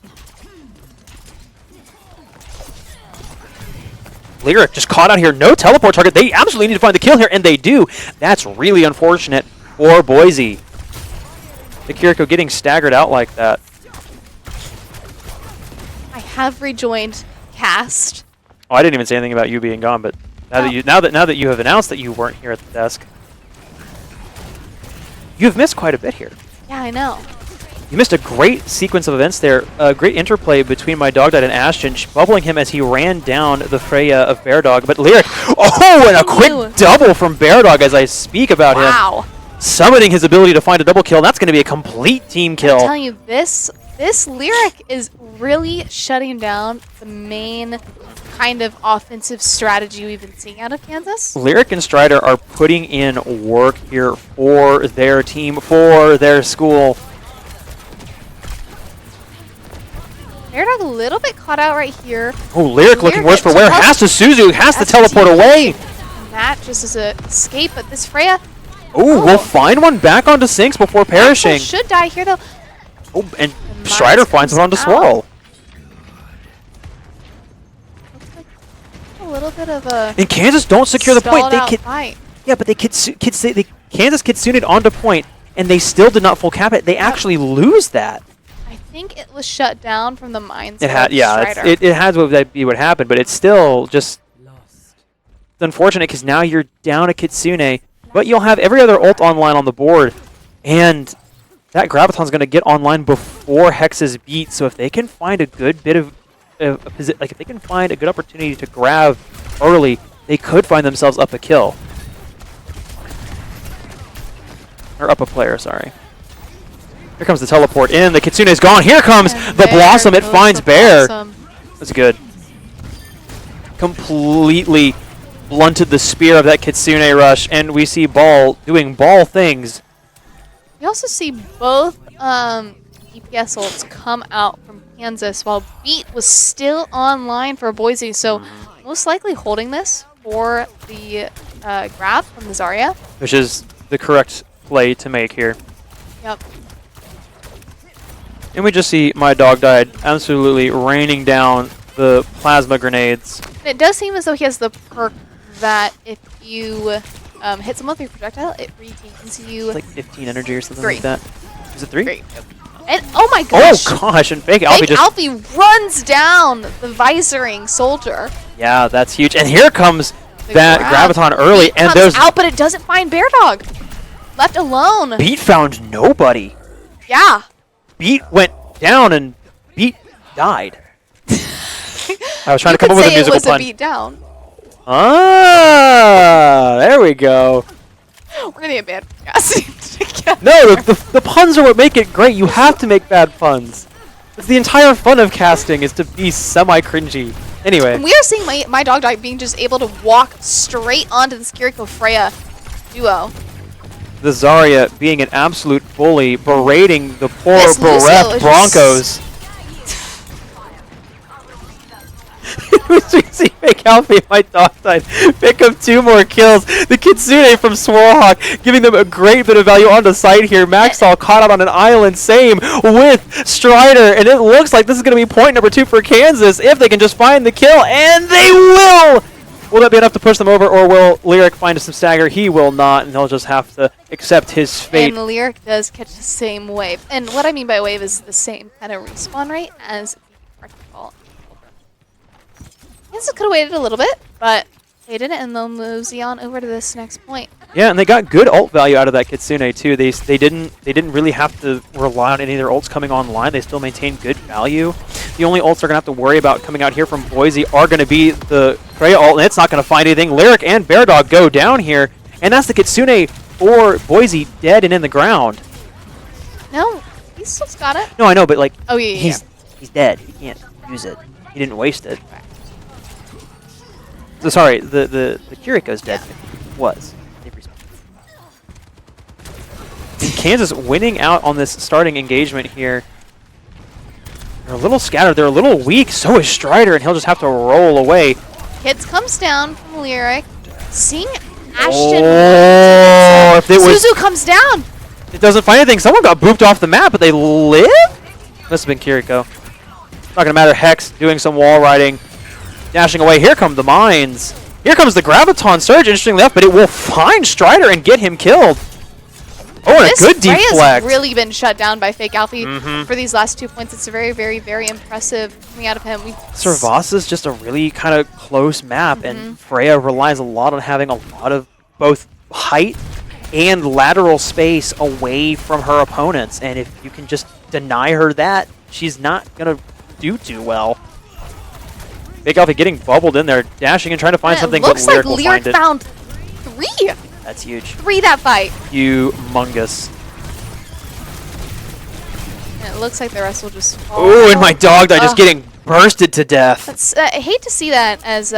Lyric just caught out here, no teleport target. They absolutely need to find the kill here, and they do. That's really unfortunate for Boise. The Kiriko getting staggered out like that. I have rejoined cast. Oh, I didn't even say anything about you being gone, but now that you have announced that you weren't here at the desk, you've missed quite a bit here. Yeah, I know. You missed a great sequence of events there, a great interplay between my dog and Ashton, bubbling him as he ran down the Freya of Bear Dog. But Lyric, oh, and a quick double from Bear Dog as I speak about him. Summoning his ability to find a double kill. That's going to be a complete team kill. I'm telling you, this Lyric is really shutting down the main kind of offensive strategy we've been seeing out of Kansas. Lyric and Strider are putting in work here for their team, for their school. Bear Dog a little bit caught out right here. Oh, Lyric looking worse for wear. Has to Suzu, has to teleport away. And that just is an escape, but this Freya... Oh, we'll find one back onto Sinks before perishing. Should die here, though. Oh, and Strider finds one onto Swirl. Looks like a little bit of a... And Kansas don't secure the point. Fight. Yeah, but Kansas Kitsuned onto point, and they still did not full cap it. They actually lose that. I think it was shut down from the mindset It had, of yeah, Strider. it has to be what happened, but it's still just it's unfortunate because now you're down a Kitsune, but you'll have every other ult online on the board, and that Graviton's going to get online before Hex's beat. So if they can find a good bit of if they can find a good opportunity to grab early, they could find themselves up a kill or up a player. Sorry. Here comes the teleport in. The Kitsune is gone. Here comes the Blossom. It finds Bear. That's good. Completely blunted the spear of that Kitsune rush, and we see Ball doing Ball things. We also see both DPS ults come out from Kansas while Beat was still online for Boise, so most likely holding this for the grab from the Zarya. Which is the correct play to make here. Yep. And we just see my dog died absolutely raining down the plasma grenades. It does seem as though he has the perk that if you hit someone with your projectile, it regains you... It's like 15 energy or something 3. like that. Is it 3? 3. Yep. And, oh my gosh! Oh gosh, and Fake Alfie just... Alfie runs down the visoring soldier. Yeah, that's huge. And here comes that Graviton early, Beat and comes there's... out, but it doesn't find Bear Dog. Left alone. Beat found nobody. Yeah. Beat went down and Beat died. I was trying to come up with a musical pun. A beat down. Ah, there we go. We're gonna get bad casting together. No, the puns are what make it great. You have to make bad puns. It's the entire fun of casting is to be semi-cringy. Anyway. We are seeing my dog dog being just able to walk straight onto the Kiriko Freya duo. The Zarya being an absolute bully, berating the poor This Lucio bereft is Broncos. We see Fake Alfie and my dog died. Pick up 2 more kills. The Kitsune from Swirlhawk giving them a great bit of value on the site here. Maxall caught out on an island. Same with Strider. And it looks like this is going to be point number 2 for Kansas if they can just find the kill. And they will! Will that be enough to push them over, or will Lyric find some stagger? He will not, and he'll just have to accept his fate. And Lyric does catch the same wave. And what I mean by wave is the same kind of respawn rate as the practical. Kansas could have waited a little bit, but they didn't, and they'll move Xeon over to this next point. Yeah, and they got good ult value out of that Kitsune too. They didn't really have to rely on any of their ults coming online. They still maintain good value. The only ults they're gonna have to worry about coming out here from Boise are gonna be the Freya ult, and it's not gonna find anything. Lyric and Bear Dog go down here, and that's the Kitsune for Boise dead and in the ground. No, he's still got it. No, I know, but like, Oh yeah, he's dead. He can't use it. He didn't waste it. So sorry, the Kiriko's dead. Was. Kansas winning out on this starting engagement here. They're a little scattered. They're a little weak. So is Strider, and he'll just have to roll away. Kids comes down from Lyric. Seeing Ashton. Oh, if it was, Suzu comes down. it doesn't find anything. Someone got booped off the map, but they live? Must have been Kiriko. Not going to matter. Hex doing some wall riding. Dashing away. Here come the mines. Here comes the Graviton Surge. Interestingly enough, but it will find Strider and get him killed. Oh, and a good deflect. Freya's really been shut down by Fake Alfie for these last 2 points. It's very, very, very impressive coming out of him. Servasa's just a really kind of close map, and Freya relies a lot on having a lot of both height and lateral space away from her opponents. And if you can just deny her that, she's not going to do too well. Fake Alfie getting bubbled in there, dashing and trying to find something, but Lyric will find it. Lyric found 3. That's huge. 3 that fight. Humongous. And it looks like the rest will just fall. Oh, and my dog died just getting bursted to death. That's, I hate to see that as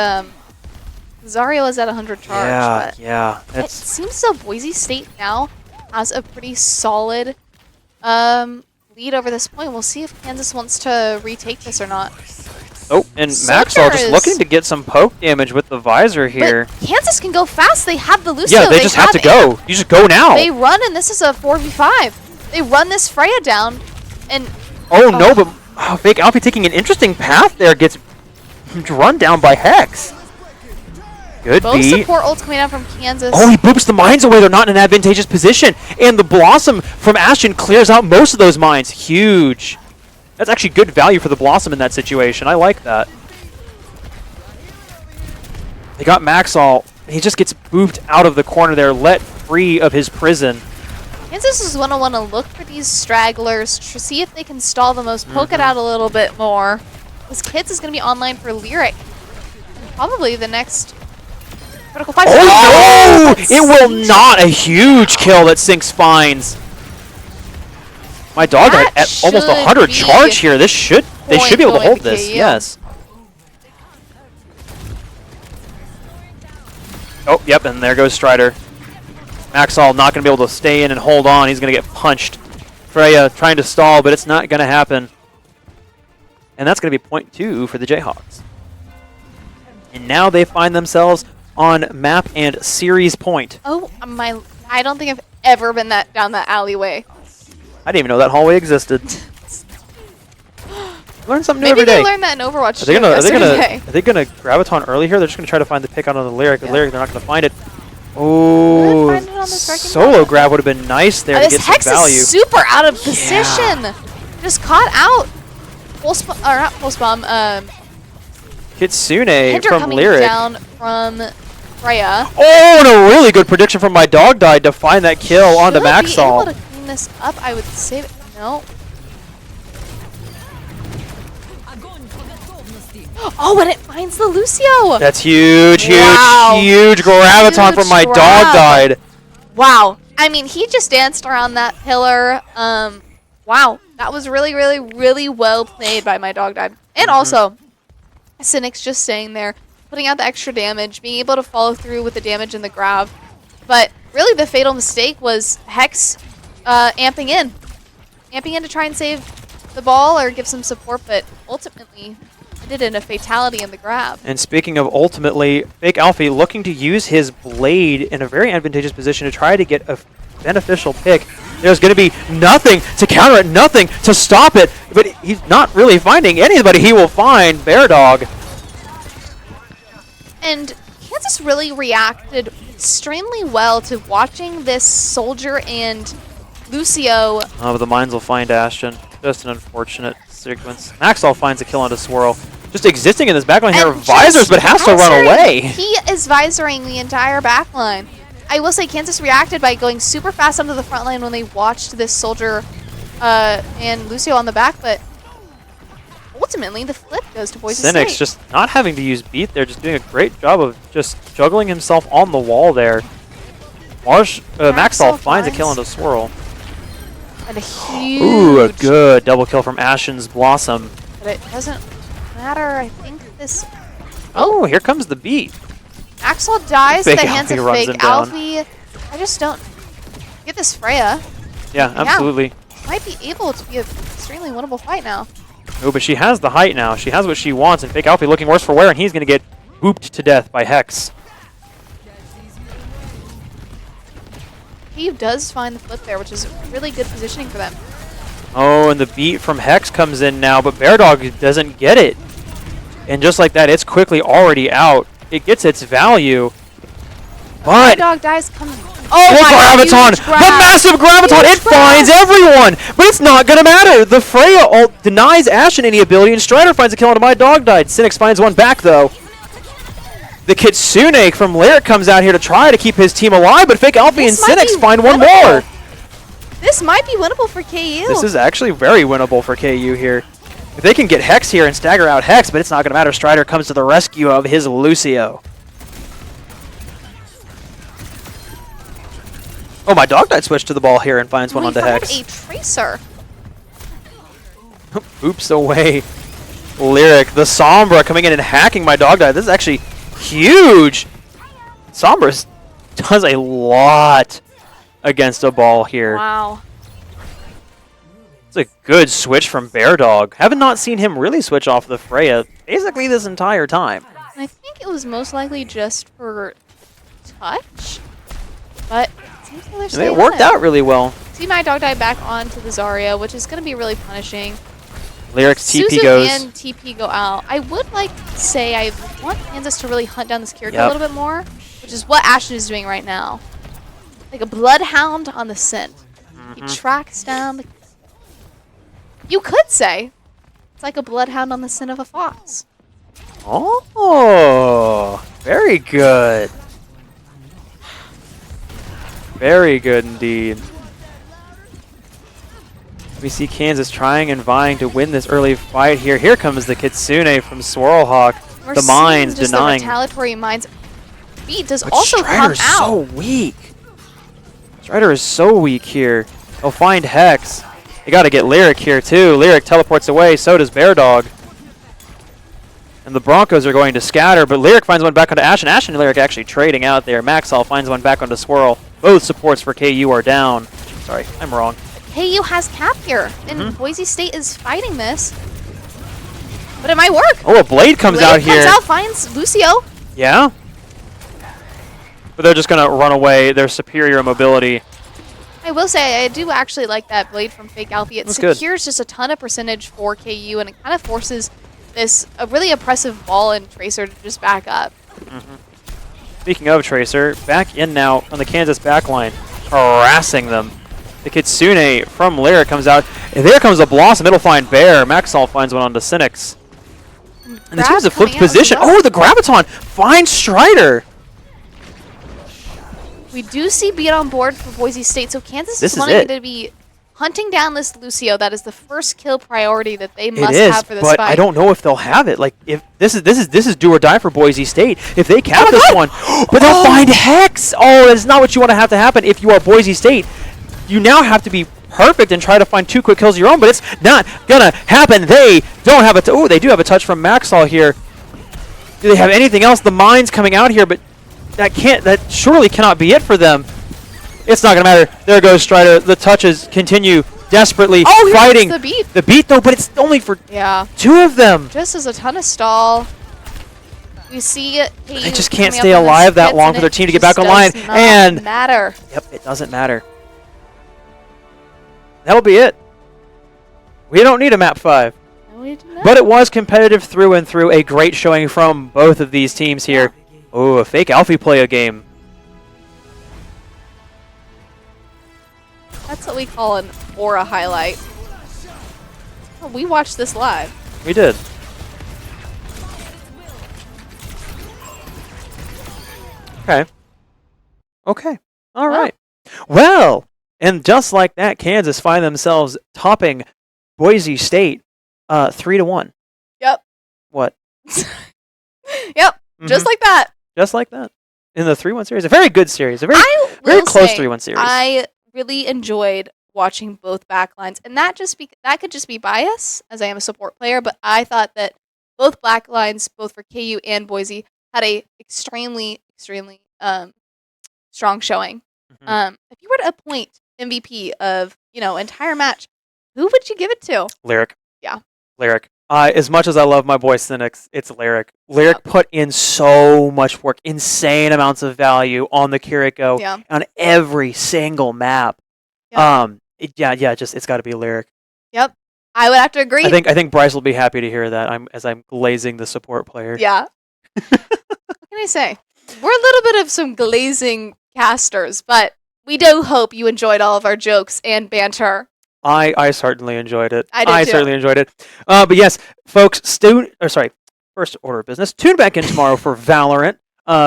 Zario is at 100 charge. Yeah, but yeah. it seems so Boise State now has a pretty solid lead over this point. We'll see if Kansas wants to retake this or not. Oh, and Maxall just looking to get some poke damage with the visor here. But Kansas can go fast. They have the Lucio. Yeah, they just have to go. You just go now. They run, and this is a 4v5. They run this Freya down, and... Oh, no, but Fake Alfie taking an interesting path there gets run down by Hex. Good both beat. support ults coming out from Kansas. Oh, he boops the mines away. They're not in an advantageous position. And the Blossom from Ashton clears out most of those mines. Huge. That's actually good value for the Blossom in that situation. I like that. They got Maxall. He just gets booped out of the corner there, let free of his prison. Kansas is going to want to look for these stragglers to see if they can stall the most, poke it out a little bit more. This Kids is going to be online for Lyric. And probably the next critical fight. Oh, no! It will not. A huge kill that sinks Spines. My dog died at almost 100 charge here. They should be able to hold this. Yes. Oh, yep, and there goes Strider. Maxall not going to be able to stay in and hold on. He's going to get punched. Freya trying to stall, but it's not going to happen. And that's going to be point 2 for the Jayhawks. And now they find themselves on map and series point. Oh, I don't think I've ever been down that alleyway. I didn't even know that hallway existed. Learn something new every day. Maybe they learned that in Overwatch. Are they gonna Graviton early here? They're just gonna try to find the pick out on the Lyric. The Lyric, they're not gonna find it. Oh, solo grab would have been nice there to get some Hex value. is super out of position. Just caught out. Not pulse bomb. Kitsune Hinter from coming Lyric. down from Freya. Oh, and a really good prediction from my dog died to find that kill onto Maxall. Be able to clean this up, I would save it. No. Oh, and it finds the Lucio. That's huge, huge, Wow. huge Graviton from my dog died. Wow. I mean, he just danced around that pillar. Wow. That was really, really, really well played by my dog died. And also, Cynic's just staying there, putting out the extra damage, being able to follow through with the damage and the grab. But really the fatal mistake was Hex amping in. Amping in to try and save the ball or give some support, but ultimately ended in a fatality in the grab. And speaking of ultimately, Fake Alfie looking to use his blade in a very advantageous position to try to get a beneficial pick. There's going to be nothing to counter it, nothing to stop it, but he's not really finding anybody. He will find Bear Dog. And Kansas really reacted extremely well to watching this Soldier and Lucio. Oh, but the mines will find Ashton. Just an unfortunate sequence. Maxwell finds a kill onto Swirl. Just existing in this backline here, visors, but has to run away. He is visoring the entire backline. I will say Kansas reacted by going super fast onto the front line when they watched this Soldier and Lucio on the back, but ultimately the flip goes to Boise Cynic's State. just not having to use beat there, just doing a great job of just juggling himself on the wall there. Maxwell finds a kill onto Swirl. And a huge... Ooh, a good double kill from Ashen's Blossom. But it doesn't matter, I think this... Oh, here comes the beat. Maxwell dies at the hands of runs him Fake down. Alfie. I just don't get this Freya. Yeah, absolutely. Might be able to be an extremely winnable fight now. Oh, but she has the height now. She has what she wants, and Fake Alfie looking worse for wear, and he's going to get booped to death by Hex. He does find the flip there, which is really good positioning for them. Oh, and the beat from Hex comes in now, but Bear Dog doesn't get it. And just like that, it's quickly already out. It gets its value. But Dog dies coming. oh my Graviton! The massive Graviton! It finds everyone! But it's not gonna matter! The Freya ult denies Ashen any ability, and Strider finds a kill onto My Dog died. Cynics finds one back though. The Kitsune from Lyric comes out here to try to keep his team alive, but Fake Alfie and Cynics find one more! This might be winnable for KU. This is actually very winnable for KU here. If they can get Hex here and stagger out Hex, but it's not gonna matter. Strider comes to the rescue of his Lucio. Oh, My Dog died switched to the ball here and finds one onto Hex. A Tracer. Oops away. Lyric, the Sombra coming in and hacking My Dog died. This is actually huge. Sombra does a lot against a ball here. Wow. It's a good switch from Bear Dog. Haven't not seen him really switch off the Freya basically this entire time. I think it was most likely just for touch, but it seems like And it worked out really well. See My Dog died back onto the Zarya, which is going to be really punishing. Lyric's TP Suzu goes. and TP go out. I would like to say I want Kansas to really hunt down this character Yep. a little bit more, which is what Ashton is doing right now. Like a bloodhound on the scent. He tracks down the... You could say it's like a bloodhound on the scent of a fox. Oh, very good. Very good indeed. We see Kansas trying and vying to win this early fight here. Here comes the Kitsune from Swirlhawk. We're The mines seeing just denying. the retaliatory mines. Beat does But also come Strider's out. so weak. Strider is so weak here. They'll find Hex. They got to get Lyric here too. Lyric teleports away. So does Bear Dog. And the Broncos are going to scatter, but Lyric finds one back onto Ashen. Ashen and Lyric actually trading out there. Maxall finds one back onto Swirl. Both supports for KU are down. Sorry, I'm wrong. KU has cap here, and Boise State is fighting this. But it might work. Oh, a Blade comes out here. Comes out, finds Lucio. Yeah. But they're just going to run away. Their superior mobility. I will say, I do actually like that Blade from Fake Alfie. It That's good. secures just a ton of percentage for KU, and it kind of forces this a really oppressive ball and Tracer to just back up. Speaking of Tracer, back in now on the Kansas backline, harassing them. The Kitsune from Lyric comes out, and there comes a Blossom. It'll find Bear. Maxall finds one onto Cynics. And the team's a flipped position. Oh, the Graviton finds Strider. We do see Beat on board for Boise State, so Kansas This is is wanting it. to be hunting down this Lucio. That is the first kill priority that they must It is, have for this but fight. I don't know if they'll have it. Like, if this is do or die for Boise State. If they cap this one, but they'll find Hex. Oh, that's not what you want to have to happen if you are Boise State. You now have to be perfect and try to find 2 quick kills of your own, but it's not gonna happen. They don't have a. Oh, they do have a touch from Maxall here. Do they have anything else? The mine's coming out here, but that surely cannot be it for them. It's not going to matter. There goes Strider. The touches continue desperately fighting. The beat. The beat, though, but it's only for 2 of them. Just as a ton of stall. We see it. They just can't stay alive that long for their team to get back online. And matter. Yep, it doesn't matter. That'll be it. We don't need a map 5. No, we do not. But it was competitive through and through. A great showing from both of these teams here. Oh, a fake Alfie play a game. That's what we call an aura highlight. Oh, we watched this live. We did. Okay. Okay. All right. Well, and just like that, Kansas find themselves topping Boise State 3-1. Yep. What? Yep. Just like that. Just like that. In the 3-1 series. A very good series. A very close 3-1 series. I really enjoyed watching both backlines, and that could just be bias, as I am a support player, but I thought that both backlines, both for KU and Boise, had a extremely strong showing. If you were to appoint MVP of entire match, who would you give it to? Lyric. Yeah. Lyric. As much as I love my boy Cynics, it's Lyric. Lyric put in so much work, insane amounts of value on the Kiriko on every single map. It's got to be Lyric. Yep. I would have to agree. I think Bryce will be happy to hear that. I'm glazing the support player. Yeah. What can I say? We're a little bit of some glazing casters, but we do hope you enjoyed all of our jokes and banter. I certainly enjoyed it. I did too. Certainly enjoyed it. But yes, folks, first order of business. Tune back in tomorrow for Valorant.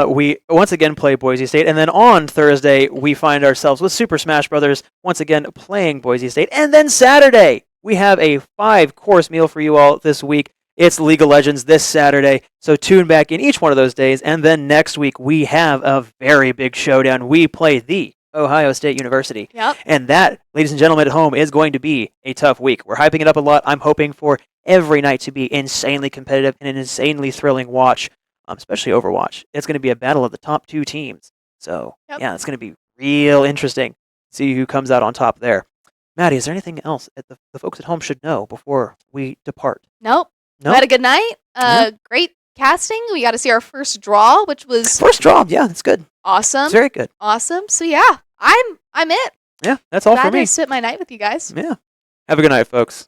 We once again play Boise State, and then on Thursday we find ourselves with Super Smash Brothers once again playing Boise State, and then Saturday we have a 5-course meal for you all this week. It's League of Legends this Saturday, so tune back in each one of those days, and then next week we have a very big showdown. We play the Ohio State University. Yep. And that, ladies and gentlemen at home, is going to be a tough week. We're hyping it up a lot. I'm hoping for every night to be insanely competitive and an insanely thrilling watch, especially Overwatch. It's going to be a battle of the top 2 teams. So, yeah, it's going to be real interesting. See who comes out on top there. Maddie, is there anything else that the folks at home should know before we depart? Nope. We had a good night. Great casting. We got to see our first draw, which was... First draw, yeah, that's good. Awesome. It's very good. Awesome. So yeah, I'm it. Yeah, that's all for me. Glad to spend my night with you guys. Yeah. Have a good night, folks.